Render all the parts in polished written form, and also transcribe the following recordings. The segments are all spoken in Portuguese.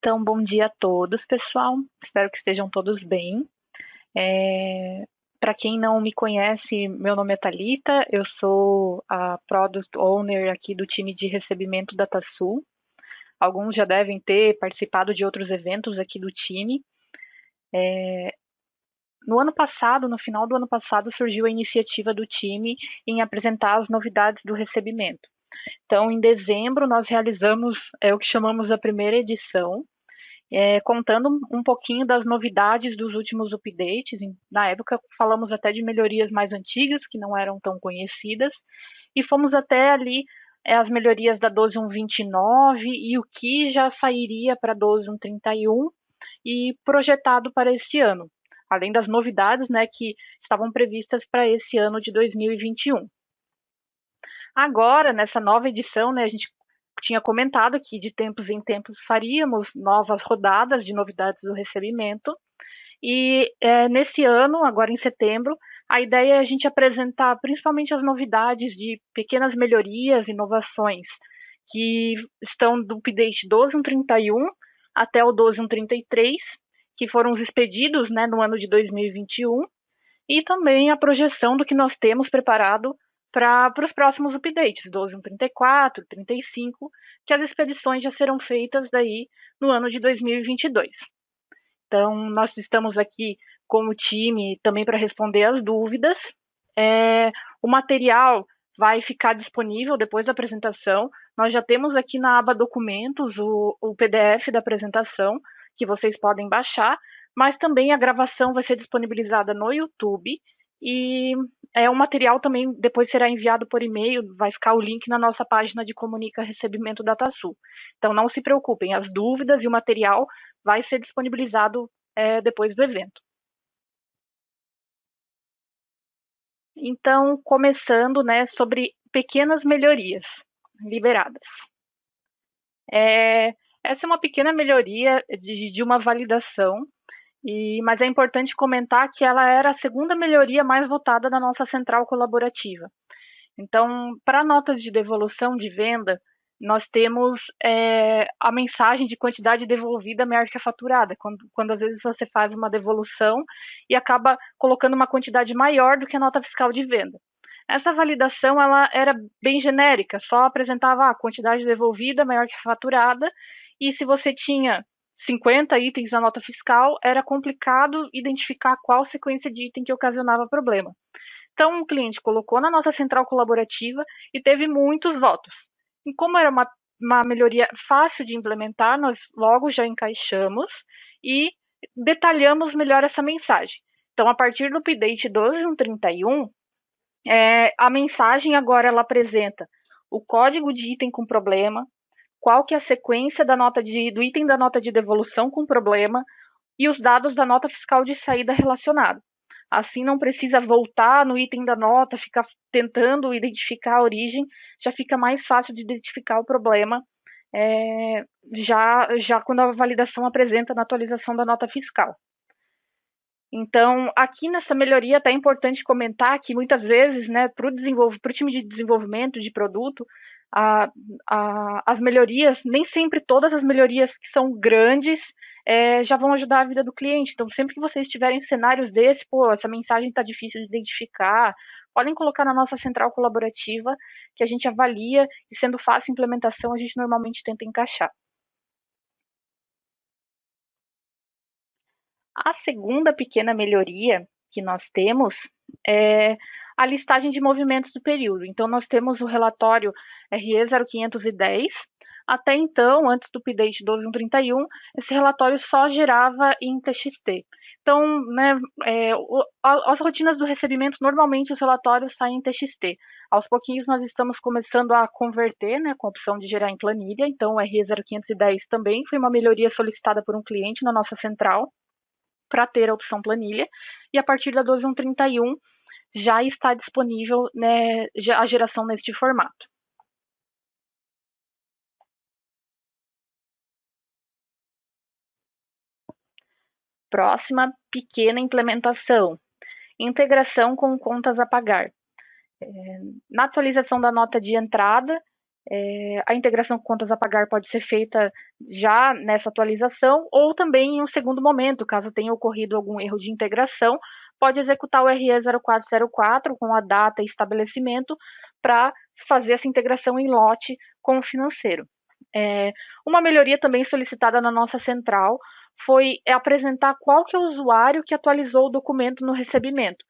Então, bom dia a todos, pessoal. Espero que estejam todos bem. Para quem não me conhece, meu nome é Thalita, eu sou a Product Owner aqui do time de recebimento da TASU. Alguns já devem ter participado de outros eventos aqui do time. No ano passado, no final do ano passado, surgiu a iniciativa do time em apresentar as novidades do recebimento. Então, em dezembro, nós realizamos o que chamamos a primeira edição, contando um pouquinho das novidades dos últimos updates. Na época, falamos até de melhorias mais antigas, que não eram tão conhecidas, e fomos até ali as melhorias da 12.1.29 e o que já sairia para 12.1.31 e projetado para esse ano, além das novidades, né, que estavam previstas para esse ano de 2021. Agora, nessa nova edição, né, a gente tinha comentado que de tempos em tempos faríamos novas rodadas de novidades do recebimento, e nesse ano, agora em setembro, a ideia é a gente apresentar principalmente as novidades de pequenas melhorias, inovações, que estão do update 12.1.31 até o 12.1.33, que foram os expedidos, né, no ano de 2021, e também a projeção do que nós temos preparado para os próximos updates, 12.1.34, 35, que as expedições já serão feitas daí no ano de 2022. Então, nós estamos aqui como time também para responder as dúvidas. O material vai ficar disponível depois da apresentação. Nós já temos aqui na aba documentos o PDF da apresentação, que vocês podem baixar, mas também a gravação vai ser disponibilizada no YouTube, e o material também depois será enviado por e-mail, vai ficar o link na nossa página de Comunica Recebimento da TASU. Então não se preocupem, as dúvidas e o material vai ser disponibilizado depois do evento. Então, começando, né, sobre pequenas melhorias liberadas. Essa é uma pequena melhoria de uma validação, mas é importante comentar que ela era a segunda melhoria mais votada da nossa central colaborativa. Então, para notas de devolução de venda, nós temos a mensagem de quantidade devolvida maior que a faturada, quando às vezes você faz uma devolução e acaba colocando uma quantidade maior do que a nota fiscal de venda. Essa validação ela era bem genérica, só apresentava a quantidade devolvida maior que a faturada, e se você tinha 50 itens na nota fiscal, era complicado identificar qual sequência de item que ocasionava problema. Então, o cliente colocou na nossa central colaborativa e teve muitos votos. E como era uma melhoria fácil de implementar, nós logo já encaixamos e detalhamos melhor essa mensagem. Então, a partir do update 12.1.31, a mensagem agora ela apresenta o código de item com problema, qual que é a sequência do item da nota de devolução com problema e os dados da nota fiscal de saída relacionada. Assim não precisa voltar no item da nota, ficar tentando identificar a origem, já fica mais fácil de identificar o problema, já quando a validação apresenta na atualização da nota fiscal. Então, aqui nessa melhoria até é importante comentar que muitas vezes, né, para o time de desenvolvimento de produto, as melhorias, nem sempre todas as melhorias que são grandes já vão ajudar a vida do cliente. Então, sempre que vocês tiverem cenários desses, essa mensagem está difícil de identificar, podem colocar na nossa central colaborativa, que a gente avalia, e sendo fácil a implementação, a gente normalmente tenta encaixar. A segunda pequena melhoria que nós temos é a listagem de movimentos do período. Então, nós temos o relatório RE 0510. Até então, antes do update 12.1.31, esse relatório só gerava em TXT. Então, né, as rotinas do recebimento, normalmente os relatórios saem em TXT. Aos pouquinhos nós estamos começando a converter, né, com a opção de gerar em planilha. Então, o RE 0510 também foi uma melhoria solicitada por um cliente na nossa central, para ter a opção planilha, e a partir da 12.1.31 já está disponível, né, a geração neste formato. Próxima pequena implementação, integração com contas a pagar. Na atualização da nota de entrada, A integração com contas a pagar pode ser feita já nessa atualização ou também em um segundo momento, caso tenha ocorrido algum erro de integração, pode executar o RE 0404 com a data e estabelecimento para fazer essa integração em lote com o financeiro. Uma melhoria também solicitada na nossa central foi apresentar qual que é o usuário que atualizou o documento no recebimento,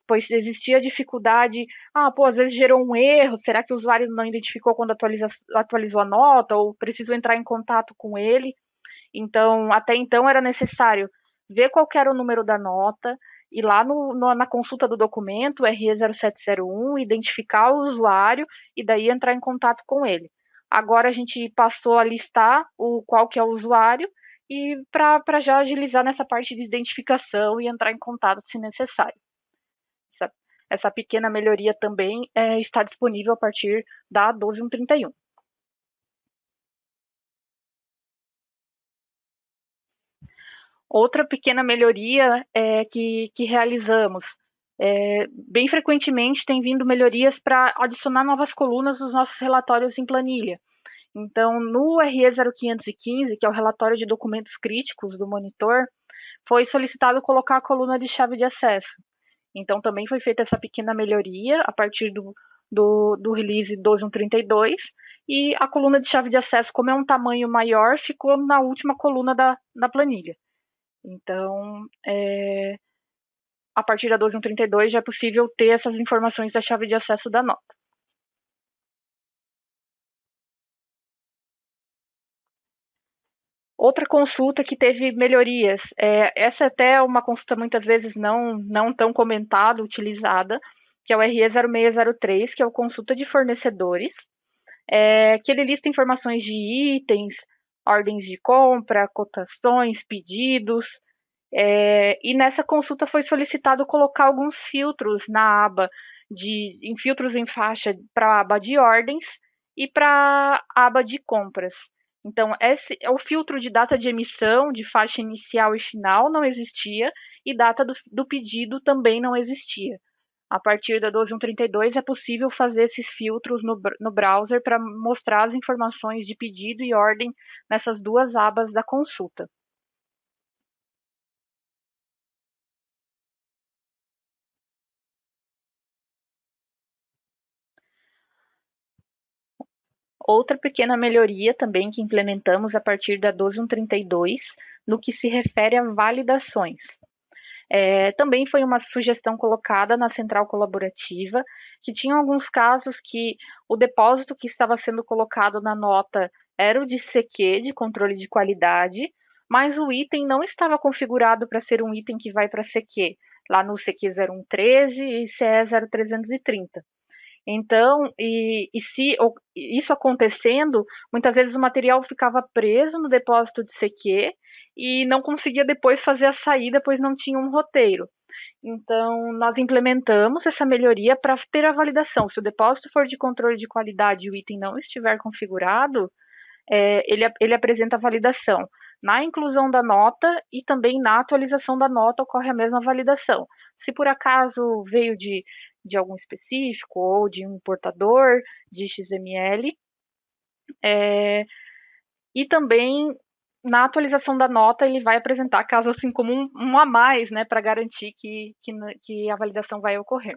pois existia dificuldade, às vezes gerou um erro, será que o usuário não identificou quando atualizou a nota, ou preciso entrar em contato com ele? Então, até então era necessário ver qual era o número da nota, ir lá na consulta do documento, RE 0701, identificar o usuário e daí entrar em contato com ele. Agora a gente passou a listar qual que é o usuário e para já agilizar nessa parte de identificação e entrar em contato se necessário. Essa pequena melhoria também está disponível a partir da 12131. Outra pequena melhoria que realizamos, bem frequentemente tem vindo melhorias para adicionar novas colunas nos nossos relatórios em planilha. Então, no RE 0515, que é o relatório de documentos críticos do monitor, foi solicitado colocar a coluna de chave de acesso. Então, também foi feita essa pequena melhoria a partir do release 2132, e a coluna de chave de acesso, como é um tamanho maior, ficou na última coluna da planilha. Então, a partir da 2132 já é possível ter essas informações da chave de acesso da nota. Outra consulta que teve melhorias, essa até é uma consulta muitas vezes não tão comentada, utilizada, que é o RE 0603, que é o consulta de fornecedores, que ele lista informações de itens, ordens de compra, cotações, pedidos, e nessa consulta foi solicitado colocar alguns filtros na aba filtros em faixa para a aba de ordens e para a aba de compras. Então, o filtro de data de emissão, de faixa inicial e final, não existia, e data do pedido também não existia. A partir da 12132 é possível fazer esses filtros no browser para mostrar as informações de pedido e ordem nessas duas abas da consulta. Outra pequena melhoria também que implementamos a partir da 12132, no que se refere a validações. Também foi uma sugestão colocada na central colaborativa, que tinha alguns casos que o depósito que estava sendo colocado na nota era o de CQ, de controle de qualidade, mas o item não estava configurado para ser um item que vai para CQ, lá no CQ 0113 e CE 0330. Então, se isso acontecendo, muitas vezes o material ficava preso no depósito de CQ e não conseguia depois fazer a saída, pois não tinha um roteiro. Então, nós implementamos essa melhoria para ter a validação. Se o depósito for de controle de qualidade e o item não estiver configurado, ele apresenta a validação. Na inclusão da nota e também na atualização da nota ocorre a mesma validação. Se por acaso veio de algum específico ou de um importador de XML, e também na atualização da nota ele vai apresentar caso assim como um a mais, né, para garantir que a validação vai ocorrer.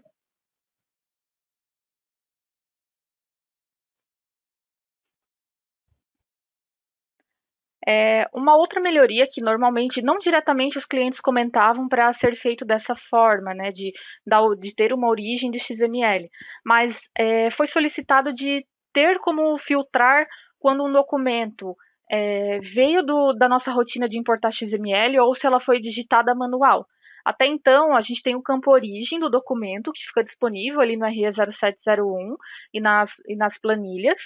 Uma outra melhoria que normalmente, não diretamente os clientes comentavam para ser feito dessa forma, né, de ter uma origem de XML, mas foi solicitado de ter como filtrar quando um documento veio da nossa rotina de importar XML ou se ela foi digitada manual. Até então, a gente tem o campo origem do documento, que fica disponível ali no RE 0701 e nas planilhas,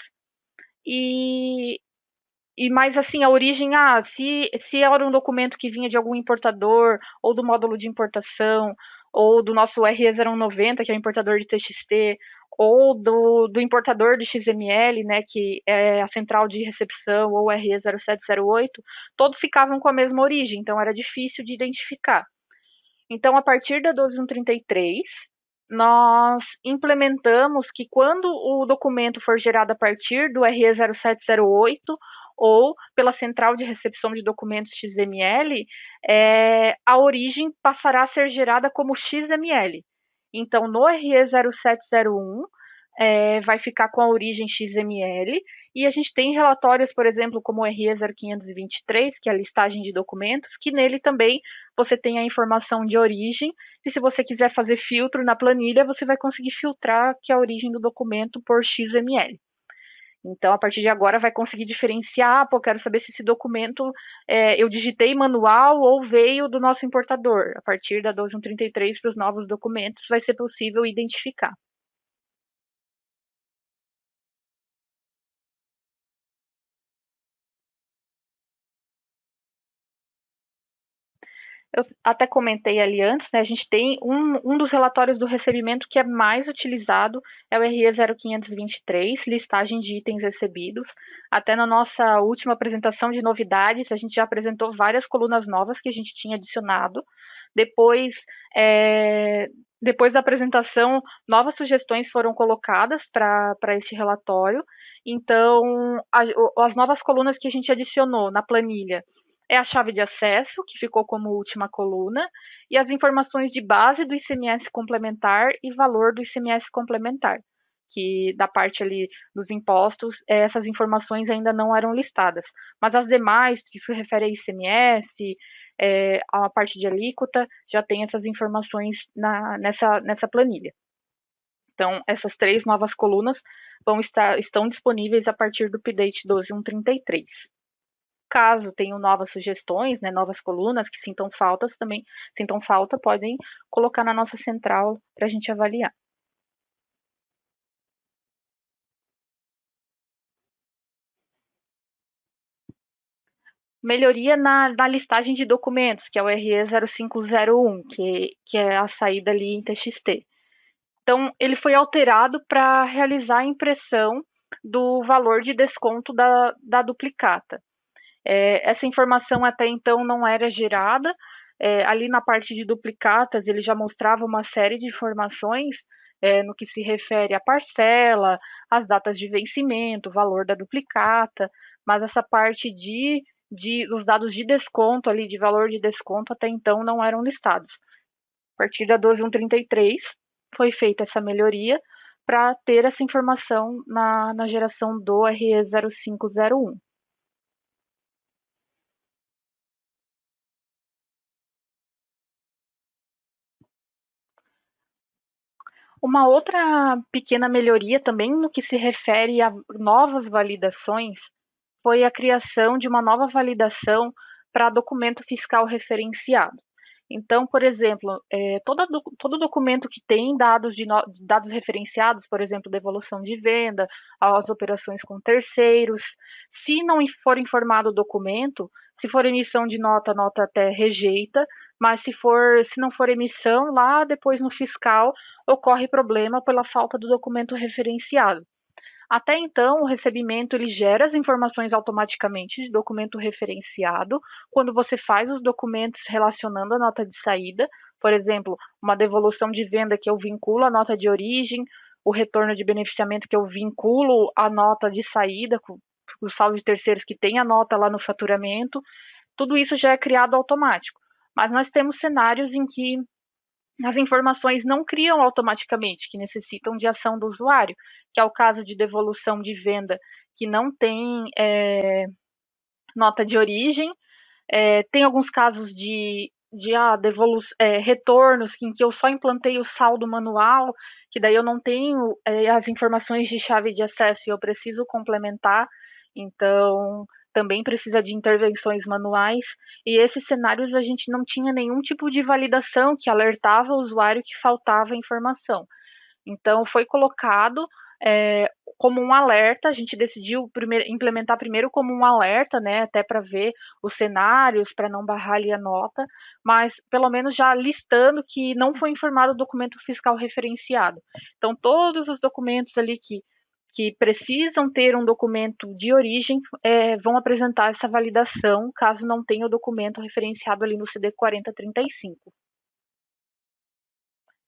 e mais assim, a origem, se era um documento que vinha de algum importador, ou do módulo de importação, ou do nosso RE0190, que é o importador de TXT, ou do importador de XML, né, que é a central de recepção, ou RE0708, todos ficavam com a mesma origem, então era difícil de identificar. Então, a partir da 12133, nós implementamos que quando o documento for gerado a partir do RE 0708 ou pela central de recepção de documentos XML, a origem passará a ser gerada como XML. Então, no RE 0701, vai ficar com a origem XML, e a gente tem relatórios, por exemplo, como o RE 0523, que é a listagem de documentos, que nele também você tem a informação de origem, e se você quiser fazer filtro na planilha, você vai conseguir filtrar que é a origem do documento por XML. Então, a partir de agora, vai conseguir diferenciar, pô, quero saber se esse documento eu digitei manual ou veio do nosso importador. A partir da 12133 para os novos documentos, vai ser possível identificar. Eu até comentei ali antes, né, a gente tem um dos relatórios do recebimento que é mais utilizado, é o RE 0523, listagem de itens recebidos. Até na nossa última apresentação de novidades, a gente já apresentou várias colunas novas que a gente tinha adicionado. Depois, depois da apresentação, novas sugestões foram colocadas para esse relatório. Então, as novas colunas que a gente adicionou na planilha é a chave de acesso, que ficou como última coluna, e as informações de base do ICMS complementar e valor do ICMS complementar, que da parte ali dos impostos, essas informações ainda não eram listadas. Mas as demais, que se refere a ICMS, a parte de alíquota, já tem essas informações nessa planilha. Então, essas 3 novas colunas estão disponíveis a partir do update 12.133. Caso tenham novas sugestões, né, novas colunas que sintam falta, podem colocar na nossa central para a gente avaliar. Melhoria na listagem de documentos, que é o RE 0501, que é a saída ali em TXT. Então, ele foi alterado para realizar a impressão do valor de desconto da duplicata. Essa informação até então não era gerada. Ali na parte de duplicatas, ele já mostrava uma série de informações no que se refere à parcela, as datas de vencimento, o valor da duplicata, mas essa parte os dados de desconto ali, de valor de desconto, até então não eram listados. A partir da 12.133 foi feita essa melhoria para ter essa informação na geração do RE 0501. Uma outra pequena melhoria também no que se refere a novas validações foi a criação de uma nova validação para documento fiscal referenciado. Então, por exemplo, todo documento que tem dados referenciados, por exemplo, devolução de venda, as operações com terceiros, se não for informado o documento, se for emissão de nota, a nota até rejeita, mas se não for emissão, lá depois no fiscal ocorre problema pela falta do documento referenciado. Até então, o recebimento ele gera as informações automaticamente de documento referenciado quando você faz os documentos relacionando a nota de saída, por exemplo, uma devolução de venda que eu vinculo a nota de origem, o retorno de beneficiamento que eu vinculo a nota de saída, o saldo de terceiros que tem a nota lá no faturamento, tudo isso já é criado automático. Mas nós temos cenários em que as informações não criam automaticamente, que necessitam de ação do usuário, que é o caso de devolução de venda que não tem nota de origem. Tem alguns casos de retornos em que eu só implantei o saldo manual, que daí eu não tenho as informações de chave de acesso e eu preciso complementar. Então, também precisa de intervenções manuais, e esses cenários a gente não tinha nenhum tipo de validação que alertava o usuário que faltava informação. Então, foi colocado como um alerta, a gente decidiu implementar primeiro como um alerta, né, até para ver os cenários, para não barrar ali a nota, mas pelo menos já listando que não foi informado o documento fiscal referenciado. Então, todos os documentos ali que precisam ter um documento de origem vão apresentar essa validação, caso não tenha o documento referenciado ali no CD 4035.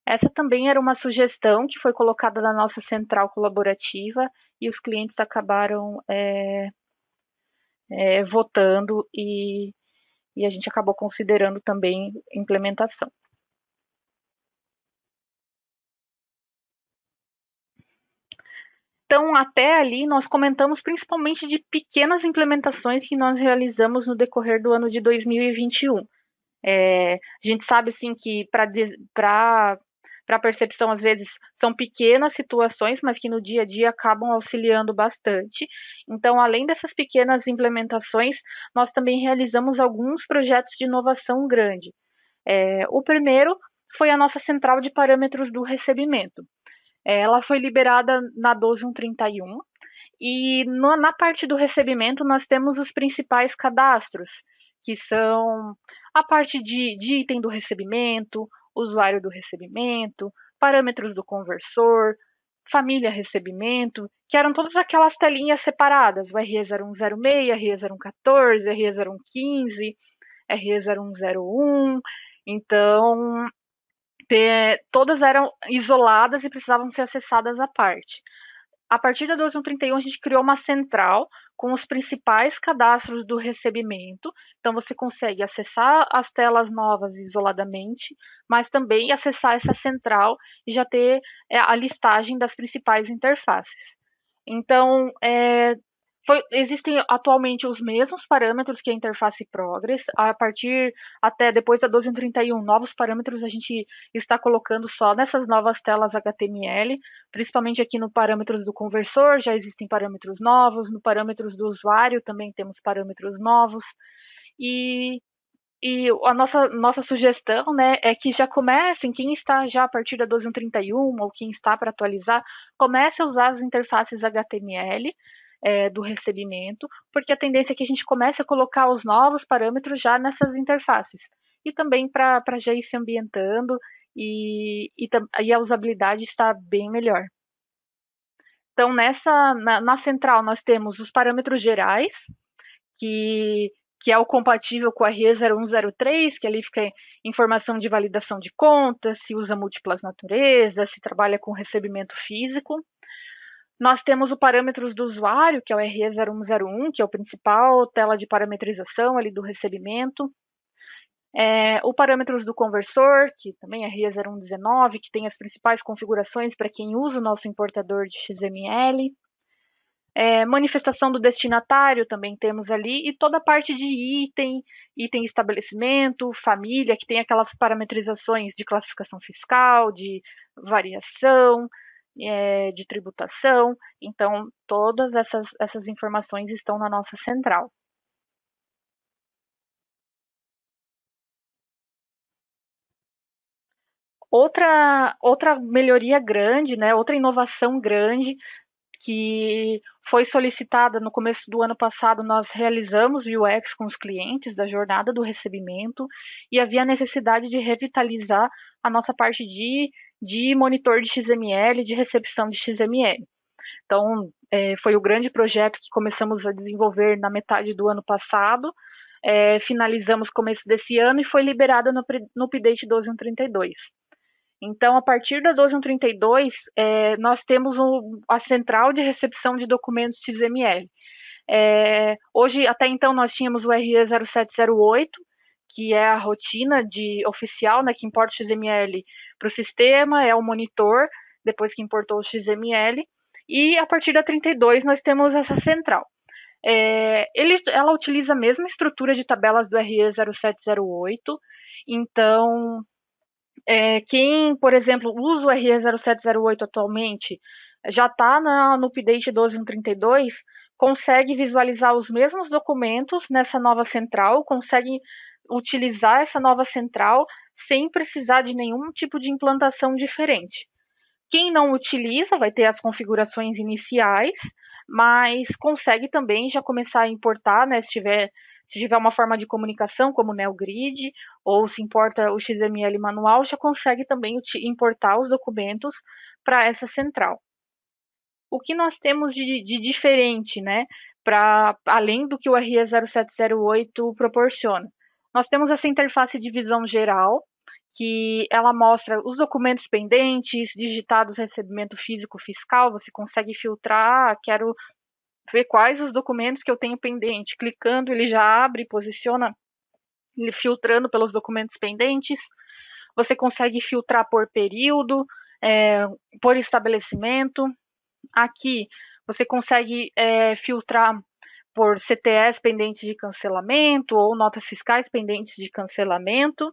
Essa também era uma sugestão que foi colocada na nossa central colaborativa e os clientes acabaram votando e a gente acabou considerando também implementação. Então, até ali, nós comentamos principalmente de pequenas implementações que nós realizamos no decorrer do ano de 2021. A gente sabe, assim, que para a percepção, às vezes, são pequenas situações, mas que no dia a dia acabam auxiliando bastante. Então, além dessas pequenas implementações, nós também realizamos alguns projetos de inovação grande. O primeiro foi a nossa central de parâmetros do recebimento. Ela foi liberada na 12131 e na parte do recebimento nós temos os principais cadastros, que são a parte de item do recebimento, usuário do recebimento, parâmetros do conversor, família recebimento, que eram todas aquelas telinhas separadas, o RE0106, RE0114, RE0115, RE0101. Então, todas eram isoladas e precisavam ser acessadas à parte. A partir da 12131, a gente criou uma central com os principais cadastros do recebimento. Então, você consegue acessar as telas novas isoladamente, mas também acessar essa central e já ter a listagem das principais interfaces. Então, existem atualmente os mesmos parâmetros que a interface Progress. A partir até depois da 12.31, novos parâmetros a gente está colocando só nessas novas telas HTML, principalmente aqui no parâmetros do conversor, já existem parâmetros novos, no parâmetros do usuário também temos parâmetros novos. E a nossa sugestão, né, é que já comecem, quem está já a partir da 12.31 ou quem está para atualizar, comece a usar as interfaces HTML, do recebimento, porque a tendência é que a gente comece a colocar os novos parâmetros já nessas interfaces. E também para já ir se ambientando e a usabilidade está bem melhor. Então, na central, nós temos os parâmetros gerais, que é o compatível com a RE0103, que ali fica informação de validação de contas, se usa múltiplas naturezas, se trabalha com recebimento físico. Nós temos o parâmetros do usuário, que é o RE0101, que é o principal tela de parametrização ali do recebimento. O parâmetros do conversor, que também é RE0119, que tem as principais configurações para quem usa o nosso importador de XML. Manifestação do destinatário também temos ali, e toda a parte de item estabelecimento, família, que tem aquelas parametrizações de classificação fiscal, de variação, de tributação. Então, todas essas informações estão na nossa central. Outra melhoria grande, né, outra inovação grande que foi solicitada no começo do ano passado, nós realizamos o UX com os clientes da jornada do recebimento e havia necessidade de revitalizar a nossa parte de monitor de XML, de recepção de XML. Então, foi o grande projeto que começamos a desenvolver na metade do ano passado, finalizamos começo desse ano e foi liberada no update 12.132. Então, a partir da 12.132, nós temos a central de recepção de documentos XML. Hoje, até então, nós tínhamos o RE0708, que é a rotina oficial, né, que importa o XML para o sistema, é o monitor, depois que importou o XML. E a partir da 32, nós temos essa central. Ela utiliza a mesma estrutura de tabelas do RE0708, então quem, por exemplo, usa o RE0708 atualmente, já está no update 12.132, consegue visualizar os mesmos documentos nessa nova central, consegue utilizar essa nova central sem precisar de nenhum tipo de implantação diferente. Quem não utiliza vai ter as configurações iniciais, mas consegue também já começar a importar, né, se tiver uma forma de comunicação, como o NeoGrid, ou se importa o XML manual, já consegue também importar os documentos para essa central. O que nós temos de diferente, né, além do que o RE0708 proporciona? Nós temos essa interface de visão geral, que ela mostra os documentos pendentes, digitados recebimento físico fiscal, você consegue filtrar, quero ver quais os documentos que eu tenho pendente. Clicando, ele já abre e posiciona, ele filtrando pelos documentos pendentes. Você consegue filtrar por período, por estabelecimento. Aqui, você consegue filtrar por CTS pendentes de cancelamento ou notas fiscais pendentes de cancelamento.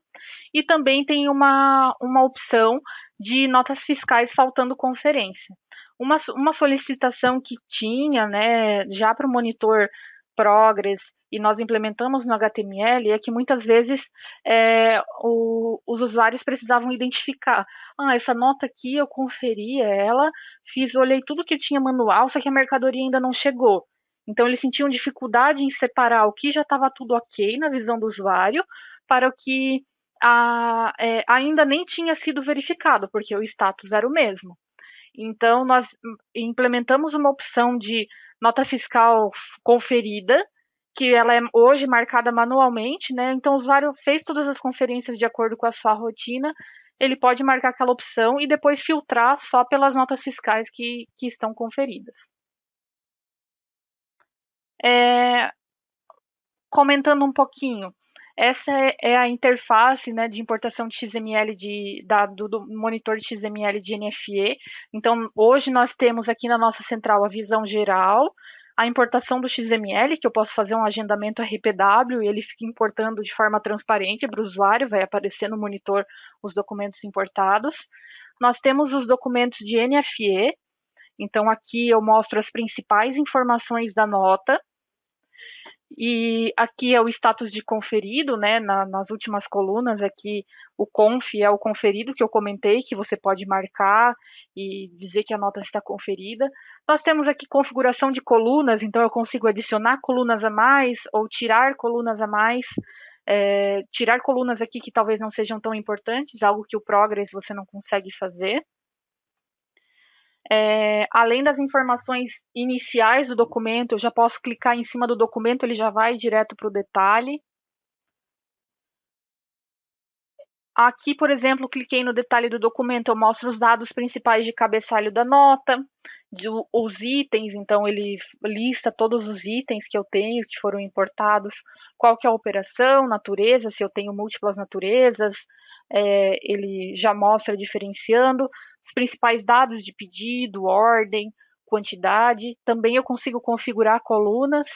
E também tem uma opção de notas fiscais faltando conferência. Uma solicitação que tinha, né, já para o monitor Progress, e nós implementamos no HTML, é que muitas vezes os usuários precisavam identificar. Essa nota aqui eu conferi ela, olhei tudo que tinha manual, só que a mercadoria ainda não chegou. Então, eles sentiam dificuldade em separar o que já estava tudo ok na visão do usuário para o que ainda nem tinha sido verificado, porque o status era o mesmo. Então, nós implementamos uma opção de nota fiscal conferida, que ela é hoje marcada manualmente, né? Então, o usuário fez todas as conferências de acordo com a sua rotina, ele pode marcar aquela opção e depois filtrar só pelas notas fiscais que estão conferidas. Comentando um pouquinho, essa é a interface, né, de importação de XML do monitor de XML de NFE. Então, hoje nós temos aqui na nossa central a visão geral, a importação do XML, que eu posso fazer um agendamento RPW e ele fica importando de forma transparente para o usuário, vai aparecer no monitor os documentos importados. Nós temos os documentos de NFE, então aqui eu mostro as principais informações da nota. E aqui é o status de conferido, né? Nas últimas colunas aqui, o conf é o conferido que eu comentei, que você pode marcar e dizer que a nota está conferida. Nós temos aqui configuração de colunas, então eu consigo adicionar colunas a mais ou tirar colunas a mais. Tirar colunas aqui que talvez não sejam tão importantes, algo que o Progress você não consegue fazer. Além das informações iniciais do documento, eu já posso clicar em cima do documento, ele já vai direto para o detalhe. Aqui, por exemplo, cliquei no detalhe do documento, eu mostro os dados principais de cabeçalho da nota, os itens, então ele lista todos os itens que eu tenho, que foram importados, qual que é a operação, natureza, se eu tenho múltiplas naturezas, ele já mostra diferenciando, os principais dados de pedido, ordem, quantidade. Também eu consigo configurar colunas,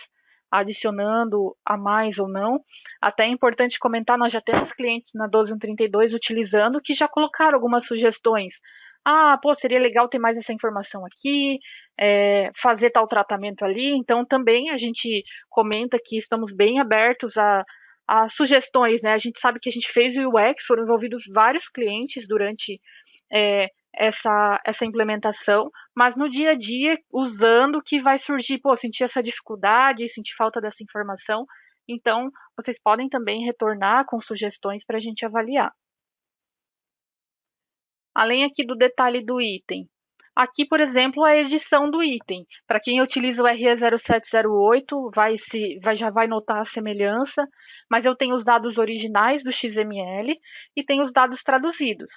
adicionando a mais ou não. Até é importante comentar, nós já temos clientes na 12132 utilizando que já colocaram algumas sugestões. Seria legal ter mais essa informação aqui, fazer tal tratamento ali. Então, também a gente comenta que estamos bem abertos a sugestões, né? A gente sabe que a gente fez o UX, foram envolvidos vários clientes durante essa implementação, mas no dia a dia, usando, que vai surgir, sentir essa dificuldade, sentir falta dessa informação. Então, vocês podem também retornar com sugestões para a gente avaliar. Além aqui do detalhe do item, aqui, por exemplo, a edição do item. Para quem utiliza o RE0708, já vai notar a semelhança, mas eu tenho os dados originais do XML e tenho os dados traduzidos.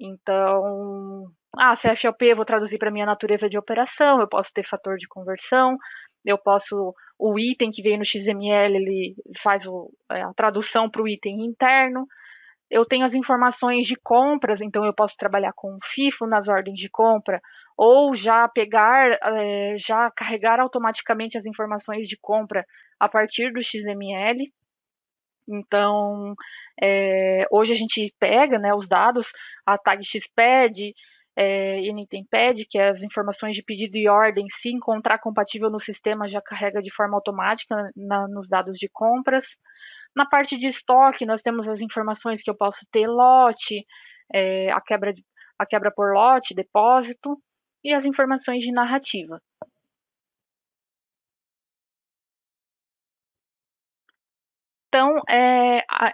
Então, CFLP eu vou traduzir para minha natureza de operação, eu posso ter fator de conversão, o item que veio no XML, ele faz a tradução para o item interno. Eu tenho as informações de compras, então eu posso trabalhar com o FIFO nas ordens de compra, ou já carregar automaticamente as informações de compra a partir do XML. Então, hoje a gente pega, né, os dados, a tag XPED, NitemPad, que é as informações de pedido e ordem, se encontrar compatível no sistema, já carrega de forma automática nos dados de compras. Na parte de estoque, nós temos as informações que eu posso ter lote, a quebra por lote, depósito, e as informações de narrativa. Então,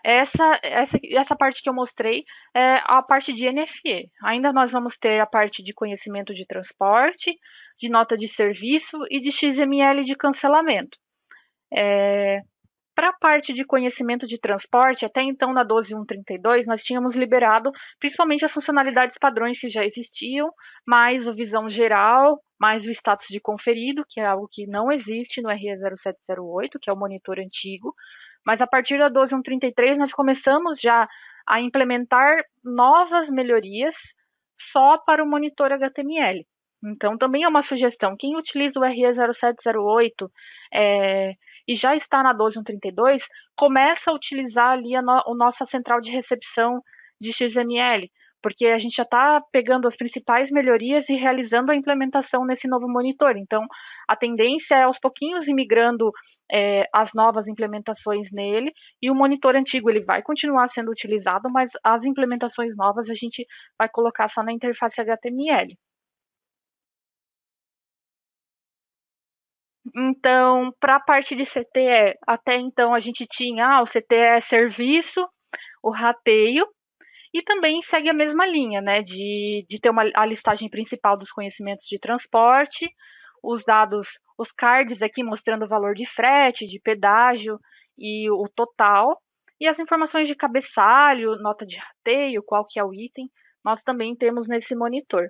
essa parte que eu mostrei é a parte de NFE. Ainda nós vamos ter a parte de conhecimento de transporte, de nota de serviço e de XML de cancelamento. Para a parte de conhecimento de transporte, até então na 12132, nós tínhamos liberado principalmente as funcionalidades padrões que já existiam, mais o visão geral, mais o status de conferido, que é algo que não existe no RE 0708, que é o monitor antigo. Mas a partir da 12133, nós começamos já a implementar novas melhorias só para o monitor HTML. Então, também é uma sugestão. Quem utiliza o RE 0708 e já está na 12132, começa a utilizar ali a nossa central de recepção de XML, porque a gente já está pegando as principais melhorias e realizando a implementação nesse novo monitor. Então, a tendência é aos pouquinhos ir migrando as novas implementações nele, e o monitor antigo ele vai continuar sendo utilizado, mas as implementações novas a gente vai colocar só na interface HTML. Então, para a parte de CTE, até então a gente tinha o CTE serviço, o rateio, e também segue a mesma linha, né, de ter a listagem principal dos conhecimentos de transporte, os dados, os cards aqui mostrando o valor de frete, de pedágio e o total, e as informações de cabeçalho, nota de rateio, qual que é o item, nós também temos nesse monitor.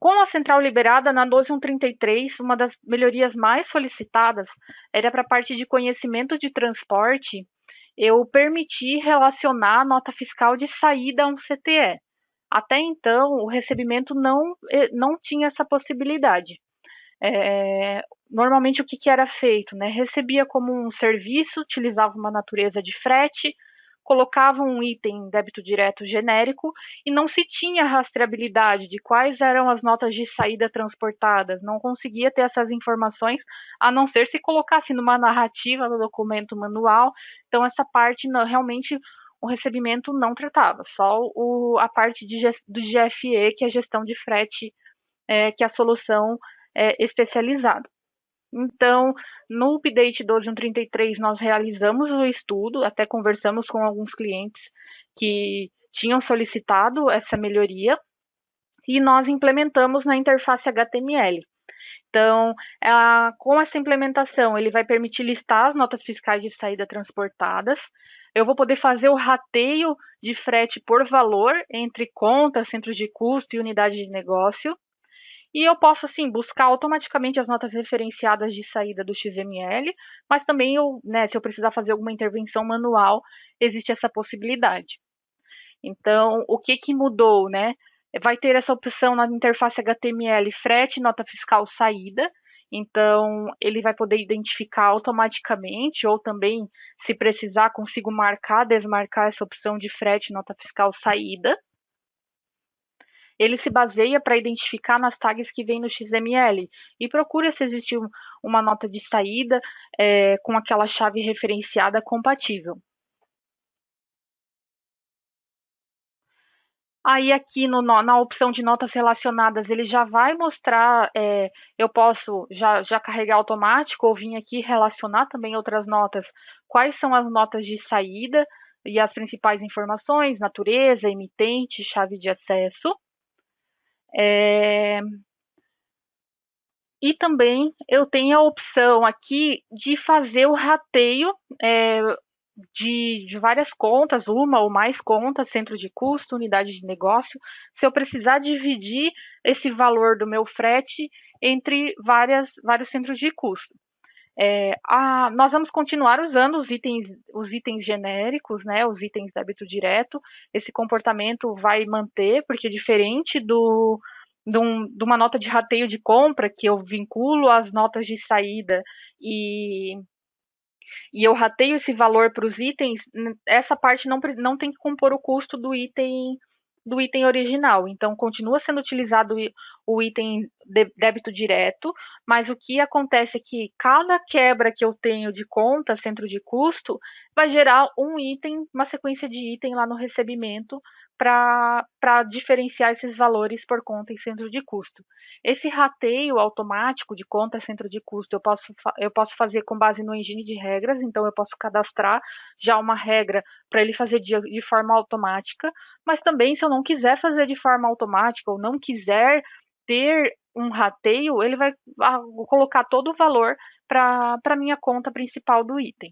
Com a central liberada na 12133, uma das melhorias mais solicitadas era para a parte de conhecimento de transporte, eu permiti relacionar a nota fiscal de saída a um CTE. Até então, o recebimento não tinha essa possibilidade. Normalmente, o que era feito? Né? Recebia como um serviço, utilizava uma natureza de frete, colocava um item débito direto genérico e não se tinha rastreabilidade de quais eram as notas de saída transportadas, não conseguia ter essas informações, a não ser se colocasse numa narrativa do documento manual. Então, essa parte realmente o recebimento não tratava, só a parte do GFE, que é a gestão de frete, que é a solução especializada. Então, no update 12133, nós realizamos o estudo, até conversamos com alguns clientes que tinham solicitado essa melhoria, e nós implementamos na interface HTML. Então, com essa implementação, ele vai permitir listar as notas fiscais de saída transportadas. Eu vou poder fazer o rateio de frete por valor entre conta, centros de custo e unidade de negócio. E eu posso, assim, buscar automaticamente as notas referenciadas de saída do XML, mas também, se eu precisar fazer alguma intervenção manual, existe essa possibilidade. Então, o que mudou, né? Vai ter essa opção na interface HTML, frete, nota fiscal, saída. Então, ele vai poder identificar automaticamente, ou também, se precisar, consigo desmarcar essa opção de frete, nota fiscal, saída. Ele se baseia para identificar nas tags que vem no XML e procura se existe uma nota de saída com aquela chave referenciada compatível. Aí aqui na opção de notas relacionadas, ele já vai mostrar, eu posso já carregar automático ou vir aqui relacionar também outras notas, quais são as notas de saída e as principais informações, natureza, emitente, chave de acesso. E também eu tenho a opção aqui de fazer o rateio de várias contas, uma ou mais contas, centro de custo, unidade de negócio, se eu precisar dividir esse valor do meu frete entre vários centros de custo. Nós vamos continuar usando os itens genéricos, né, os itens débito direto. Esse comportamento vai manter, porque diferente de uma nota de rateio de compra, que eu vinculo as notas de saída e eu rateio esse valor para os itens, essa parte não tem que compor o custo do item original. Então, continua sendo utilizado o item débito direto, mas o que acontece é que cada quebra que eu tenho de conta, centro de custo, vai gerar uma sequência de item lá no recebimento para diferenciar esses valores por conta e centro de custo. Esse rateio automático de conta centro de custo eu posso fazer com base no engine de regras, então eu posso cadastrar já uma regra para ele fazer de forma automática, mas também se eu não quiser fazer de forma automática ou não quiser ter um rateio, ele vai colocar todo o valor para a minha conta principal do item.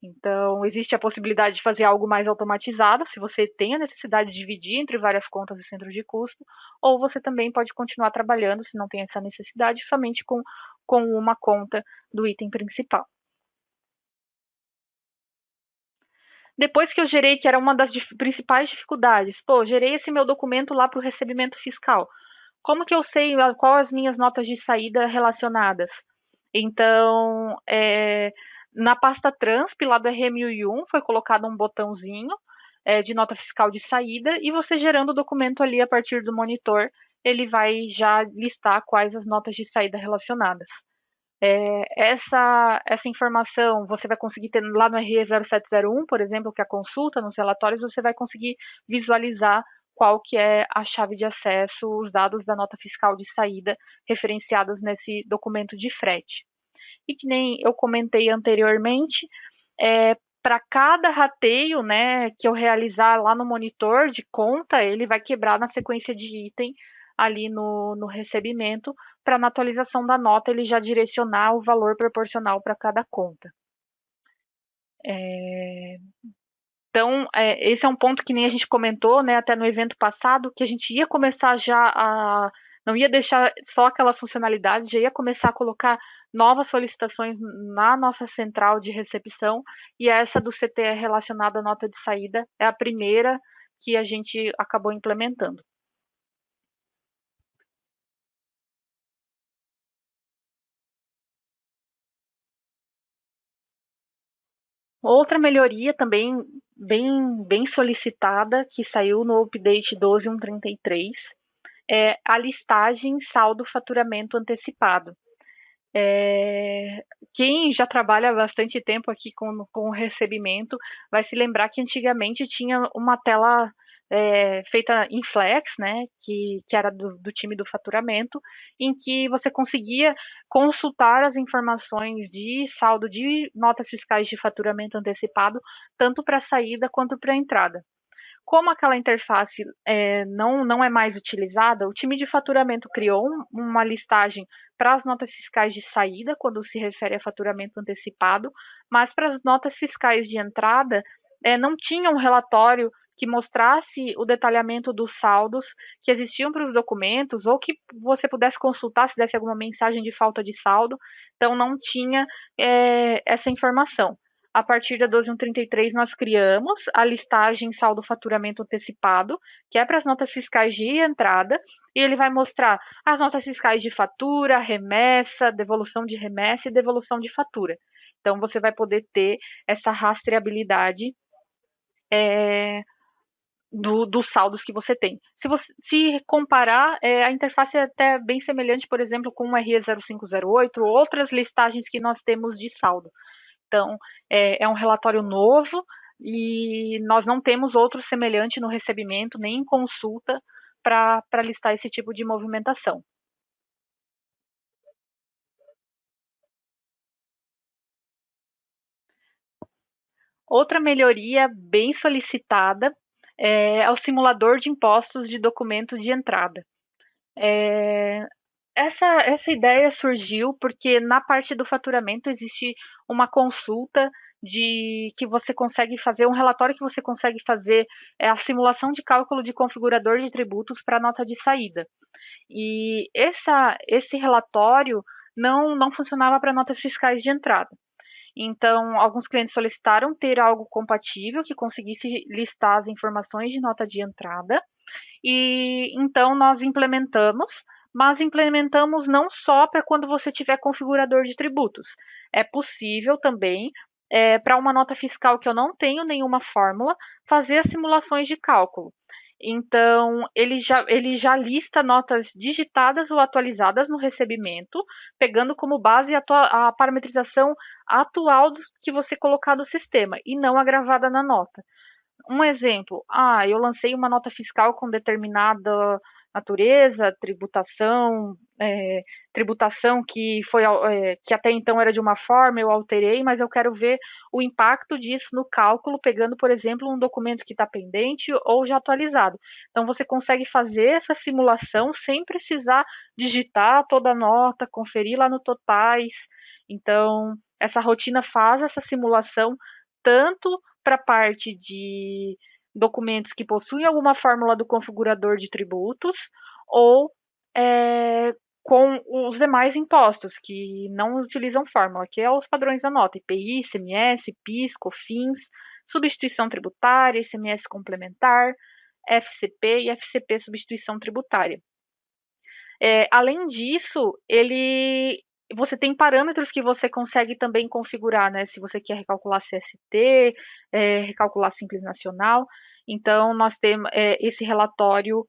Então, existe a possibilidade de fazer algo mais automatizado, se você tem a necessidade de dividir entre várias contas e centros de custo, ou você também pode continuar trabalhando, se não tem essa necessidade, somente com uma conta do item principal. Depois que eu gerei, que era uma das principais dificuldades, gerei esse meu documento lá para o recebimento fiscal. Como que eu sei quais as minhas notas de saída relacionadas? Então, na pasta Transp, lá do R1001, foi colocado um botãozinho de nota fiscal de saída, e você gerando o documento ali a partir do monitor, ele vai já listar quais as notas de saída relacionadas. Essa informação você vai conseguir ter lá no RE 0701, por exemplo, que é a consulta nos relatórios, você vai conseguir visualizar qual que é a chave de acesso, os dados da nota fiscal de saída referenciados nesse documento de frete. E que nem eu comentei anteriormente, para cada rateio, né, que eu realizar lá no monitor de conta, ele vai quebrar na sequência de item ali no recebimento, para na atualização da nota ele já direcionar o valor proporcional para cada conta. Então, esse é um ponto que nem a gente comentou, né, até no evento passado, que a gente ia começar já não ia deixar só aquelas funcionalidades, já ia começar a colocar novas solicitações na nossa central de recepção, e essa do CTE relacionada à nota de saída é a primeira que a gente acabou implementando. Outra melhoria também bem solicitada, que saiu no update 12.133, é a listagem saldo faturamento antecipado. Quem já trabalha há bastante tempo aqui com recebimento vai se lembrar que antigamente tinha uma tela feita em flex, né, que era do time do faturamento, em que você conseguia consultar as informações de saldo de notas fiscais de faturamento antecipado, tanto para a saída quanto para a entrada. Como aquela interface não é mais utilizada, o time de faturamento criou uma listagem para as notas fiscais de saída, quando se refere a faturamento antecipado, mas para as notas fiscais de entrada, não tinha um relatório que mostrasse o detalhamento dos saldos que existiam para os documentos, ou que você pudesse consultar se desse alguma mensagem de falta de saldo. Então, não tinha essa informação. A partir da 12.133, nós criamos a listagem saldo faturamento antecipado, que é para as notas fiscais de entrada, e ele vai mostrar as notas fiscais de fatura, remessa, devolução de remessa e devolução de fatura. Então, você vai poder ter essa rastreabilidade dos saldos que você tem. Se comparar, a interface é até bem semelhante, por exemplo, com o RE 0508 ou outras listagens que nós temos de saldo. Então, é um relatório novo e nós não temos outro semelhante no recebimento, nem em consulta, para listar esse tipo de movimentação. Outra melhoria bem solicitada é o simulador de impostos de documentos de entrada. Essa ideia surgiu porque na parte do faturamento existe uma consulta de que você consegue fazer, um relatório que você consegue fazer a simulação de cálculo de configurador de tributos para nota de saída. E esse relatório não funcionava para notas fiscais de entrada. Então, alguns clientes solicitaram ter algo compatível que conseguisse listar as informações de nota de entrada, e então nós implementamos, mas implementamos não só para quando você tiver configurador de tributos. É possível também, para uma nota fiscal que eu não tenho nenhuma fórmula, fazer as simulações de cálculo. Então, ele já lista notas digitadas ou atualizadas no recebimento, pegando como base a parametrização atual que você colocar do sistema, e não a gravada na nota. Um exemplo, eu lancei uma nota fiscal com determinada natureza, tributação, tributação que foi que até então era de uma forma, eu alterei, mas eu quero ver o impacto disso no cálculo, pegando, por exemplo, um documento que está pendente ou já atualizado. Então, você consegue fazer essa simulação sem precisar digitar toda a nota, conferir lá no Totais. Então, essa rotina faz essa simulação tanto para a parte de documentos que possuem alguma fórmula do configurador de tributos ou com os demais impostos que não utilizam fórmula, que é os padrões da nota, IPI, ICMS, PIS, COFINS, substituição tributária, ICMS complementar, FCP e FCP substituição tributária. Além disso, você tem parâmetros que você consegue também configurar, né? Se você quer recalcular CST, recalcular Simples Nacional. Então, nós temos esse relatório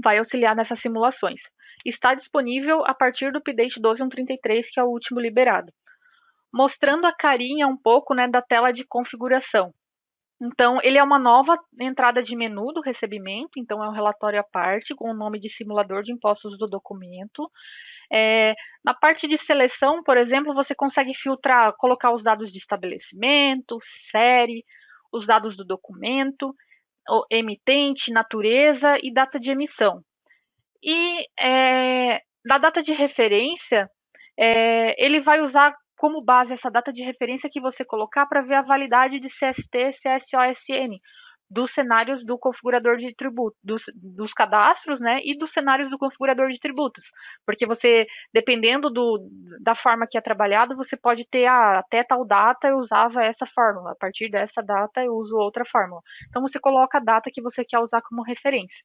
vai auxiliar nessas simulações. Está disponível a partir do update 12.133, que é o último liberado. Mostrando a carinha um pouco, né, da tela de configuração. Então, ele é uma nova entrada de menu do recebimento, então é um relatório à parte, com o nome de simulador de impostos do documento. Na parte de seleção, por exemplo, você consegue filtrar, colocar os dados de estabelecimento, série, os dados do documento, o emitente, natureza e data de emissão. E da data de referência, ele vai usar como base essa data de referência que você colocar para ver a validade de CST, CSOSN, dos cenários do configurador de tributos, dos cadastros, né, e dos cenários do configurador de tributos. Porque você, dependendo da forma que é trabalhado, você pode ter, até tal data eu usava essa fórmula, a partir dessa data eu uso outra fórmula. Então, você coloca a data que você quer usar como referência.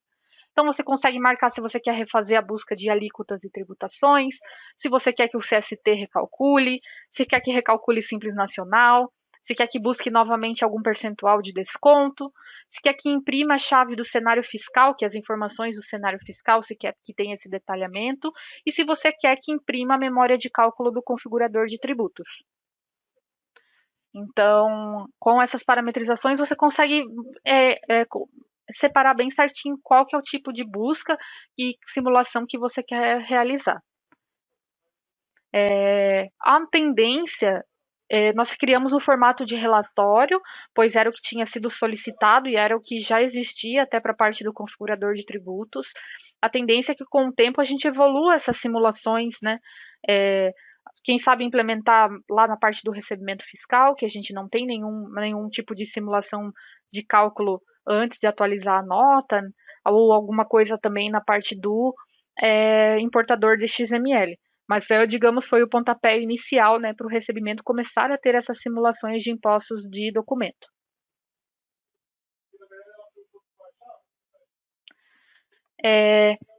Então, você consegue marcar se você quer refazer a busca de alíquotas e tributações, se você quer que o CST recalcule, se quer que recalcule Simples Nacional, se quer que busque novamente algum percentual de desconto, se quer que imprima a chave do cenário fiscal, que as informações do cenário fiscal, se quer que tenha esse detalhamento, e se você quer que imprima a memória de cálculo do configurador de tributos. Então, com essas parametrizações, você consegue separar bem certinho qual que é o tipo de busca e simulação que você quer realizar. A tendência, nós criamos um formato de relatório, pois era o que tinha sido solicitado e era o que já existia até para a parte do configurador de tributos. A tendência é que com o tempo a gente evolua essas simulações, né? Quem sabe implementar lá na parte do recebimento fiscal, que a gente não tem nenhum tipo de simulação de cálculo antes de atualizar a nota, ou alguma coisa também na parte do importador de XML. Mas, digamos, foi o pontapé inicial, né, para o recebimento começar a ter essas simulações de impostos de documento.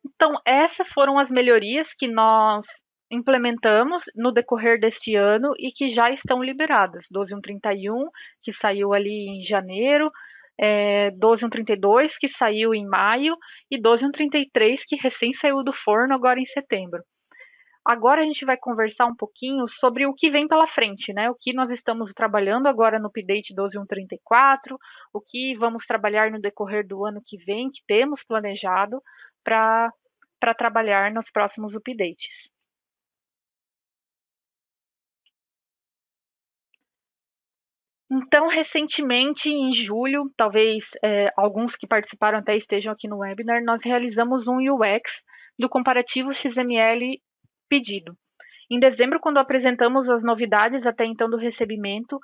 Então, essas foram as melhorias que nós implementamos no decorrer deste ano e que já estão liberadas. 12.131, que saiu ali em janeiro, 12.132, que saiu em maio, e 12.133, que recém saiu do forno agora em setembro. Agora a gente vai conversar um pouquinho sobre o que vem pela frente, né? O que nós estamos trabalhando agora no update 12.134, o que vamos trabalhar no decorrer do ano que vem, que temos planejado para trabalhar nos próximos updates. Então, recentemente, em julho, talvez alguns que participaram até estejam aqui no webinar, nós realizamos um UX do comparativo XML pedido. Em dezembro, quando apresentamos as novidades até então do recebimento,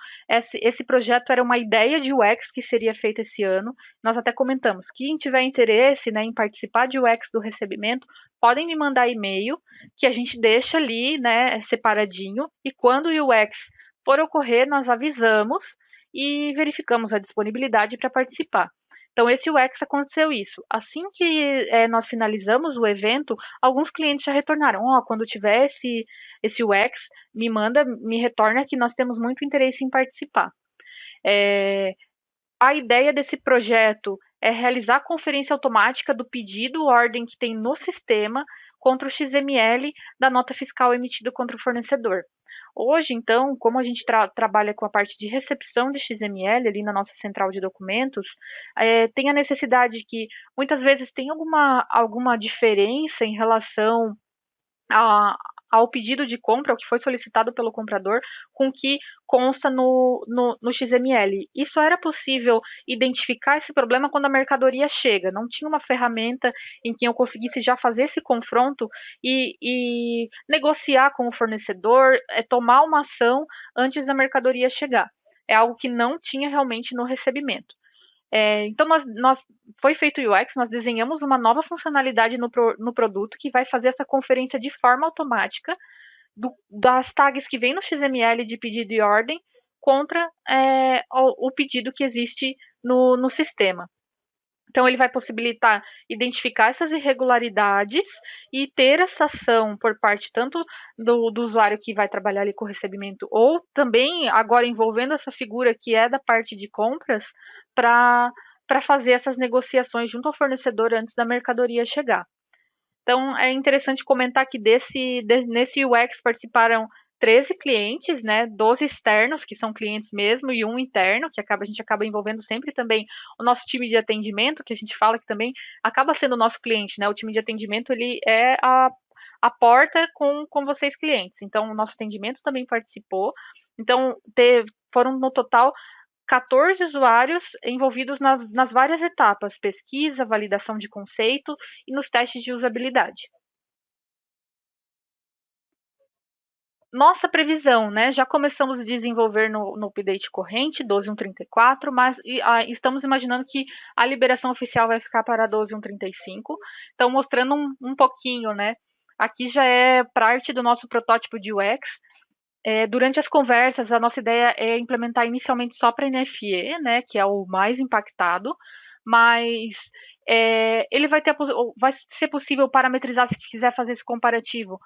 esse projeto era uma ideia de UX que seria feita esse ano. Nós até comentamos, quem tiver interesse, né, em participar de UX do recebimento, podem me mandar e-mail, que a gente deixa ali, né, separadinho, e quando o UX for ocorrer, nós avisamos e verificamos a disponibilidade para participar. Então, esse UX aconteceu isso. Assim que nós finalizamos o evento, alguns clientes já retornaram. Quando tiver esse UX, me retorna que nós temos muito interesse em participar. A ideia desse projeto é realizar a conferência automática do pedido ordem que tem no sistema, contra o XML da nota fiscal emitida contra o fornecedor. Hoje, então, como a gente trabalha com a parte de recepção de XML ali na nossa central de documentos, tem a necessidade que muitas vezes tem alguma diferença em relação a, ao pedido de compra, o que foi solicitado pelo comprador, com o que consta no XML. Isso era possível identificar esse problema quando a mercadoria chega. Não tinha uma ferramenta em que eu conseguisse já fazer esse confronto e negociar com o fornecedor, tomar uma ação antes da mercadoria chegar. É algo que não tinha realmente no recebimento. Então, foi feito o UX, nós desenhamos uma nova funcionalidade no produto que vai fazer essa conferência de forma automática das tags que vem no XML de pedido e ordem contra o pedido que existe no sistema. Então, ele vai possibilitar identificar essas irregularidades e ter essa ação por parte tanto do usuário que vai trabalhar ali com o recebimento, ou também agora envolvendo essa figura que é da parte de compras, para fazer essas negociações junto ao fornecedor antes da mercadoria chegar. Então, é interessante comentar que nesse UX participaram 13 clientes, né, 12 externos, que são clientes mesmo, e um interno, que a gente acaba envolvendo sempre também o nosso time de atendimento, que a gente fala que também acaba sendo o nosso cliente, né, o time de atendimento, ele é a porta com vocês clientes. Então, o nosso atendimento também participou. Então, foram no total 14 usuários envolvidos nas várias etapas, pesquisa, validação de conceito e nos testes de usabilidade. Nossa previsão, né? Já começamos a desenvolver no update corrente 12.1.34, mas estamos imaginando que a liberação oficial vai ficar para 12.1.35. Então, mostrando um pouquinho, né? Aqui já é parte do nosso protótipo de UX. Durante as conversas, a nossa ideia é implementar inicialmente só para NFE, né? Que é o mais impactado, mas ele vai ser possível parametrizar se quiser fazer esse comparativo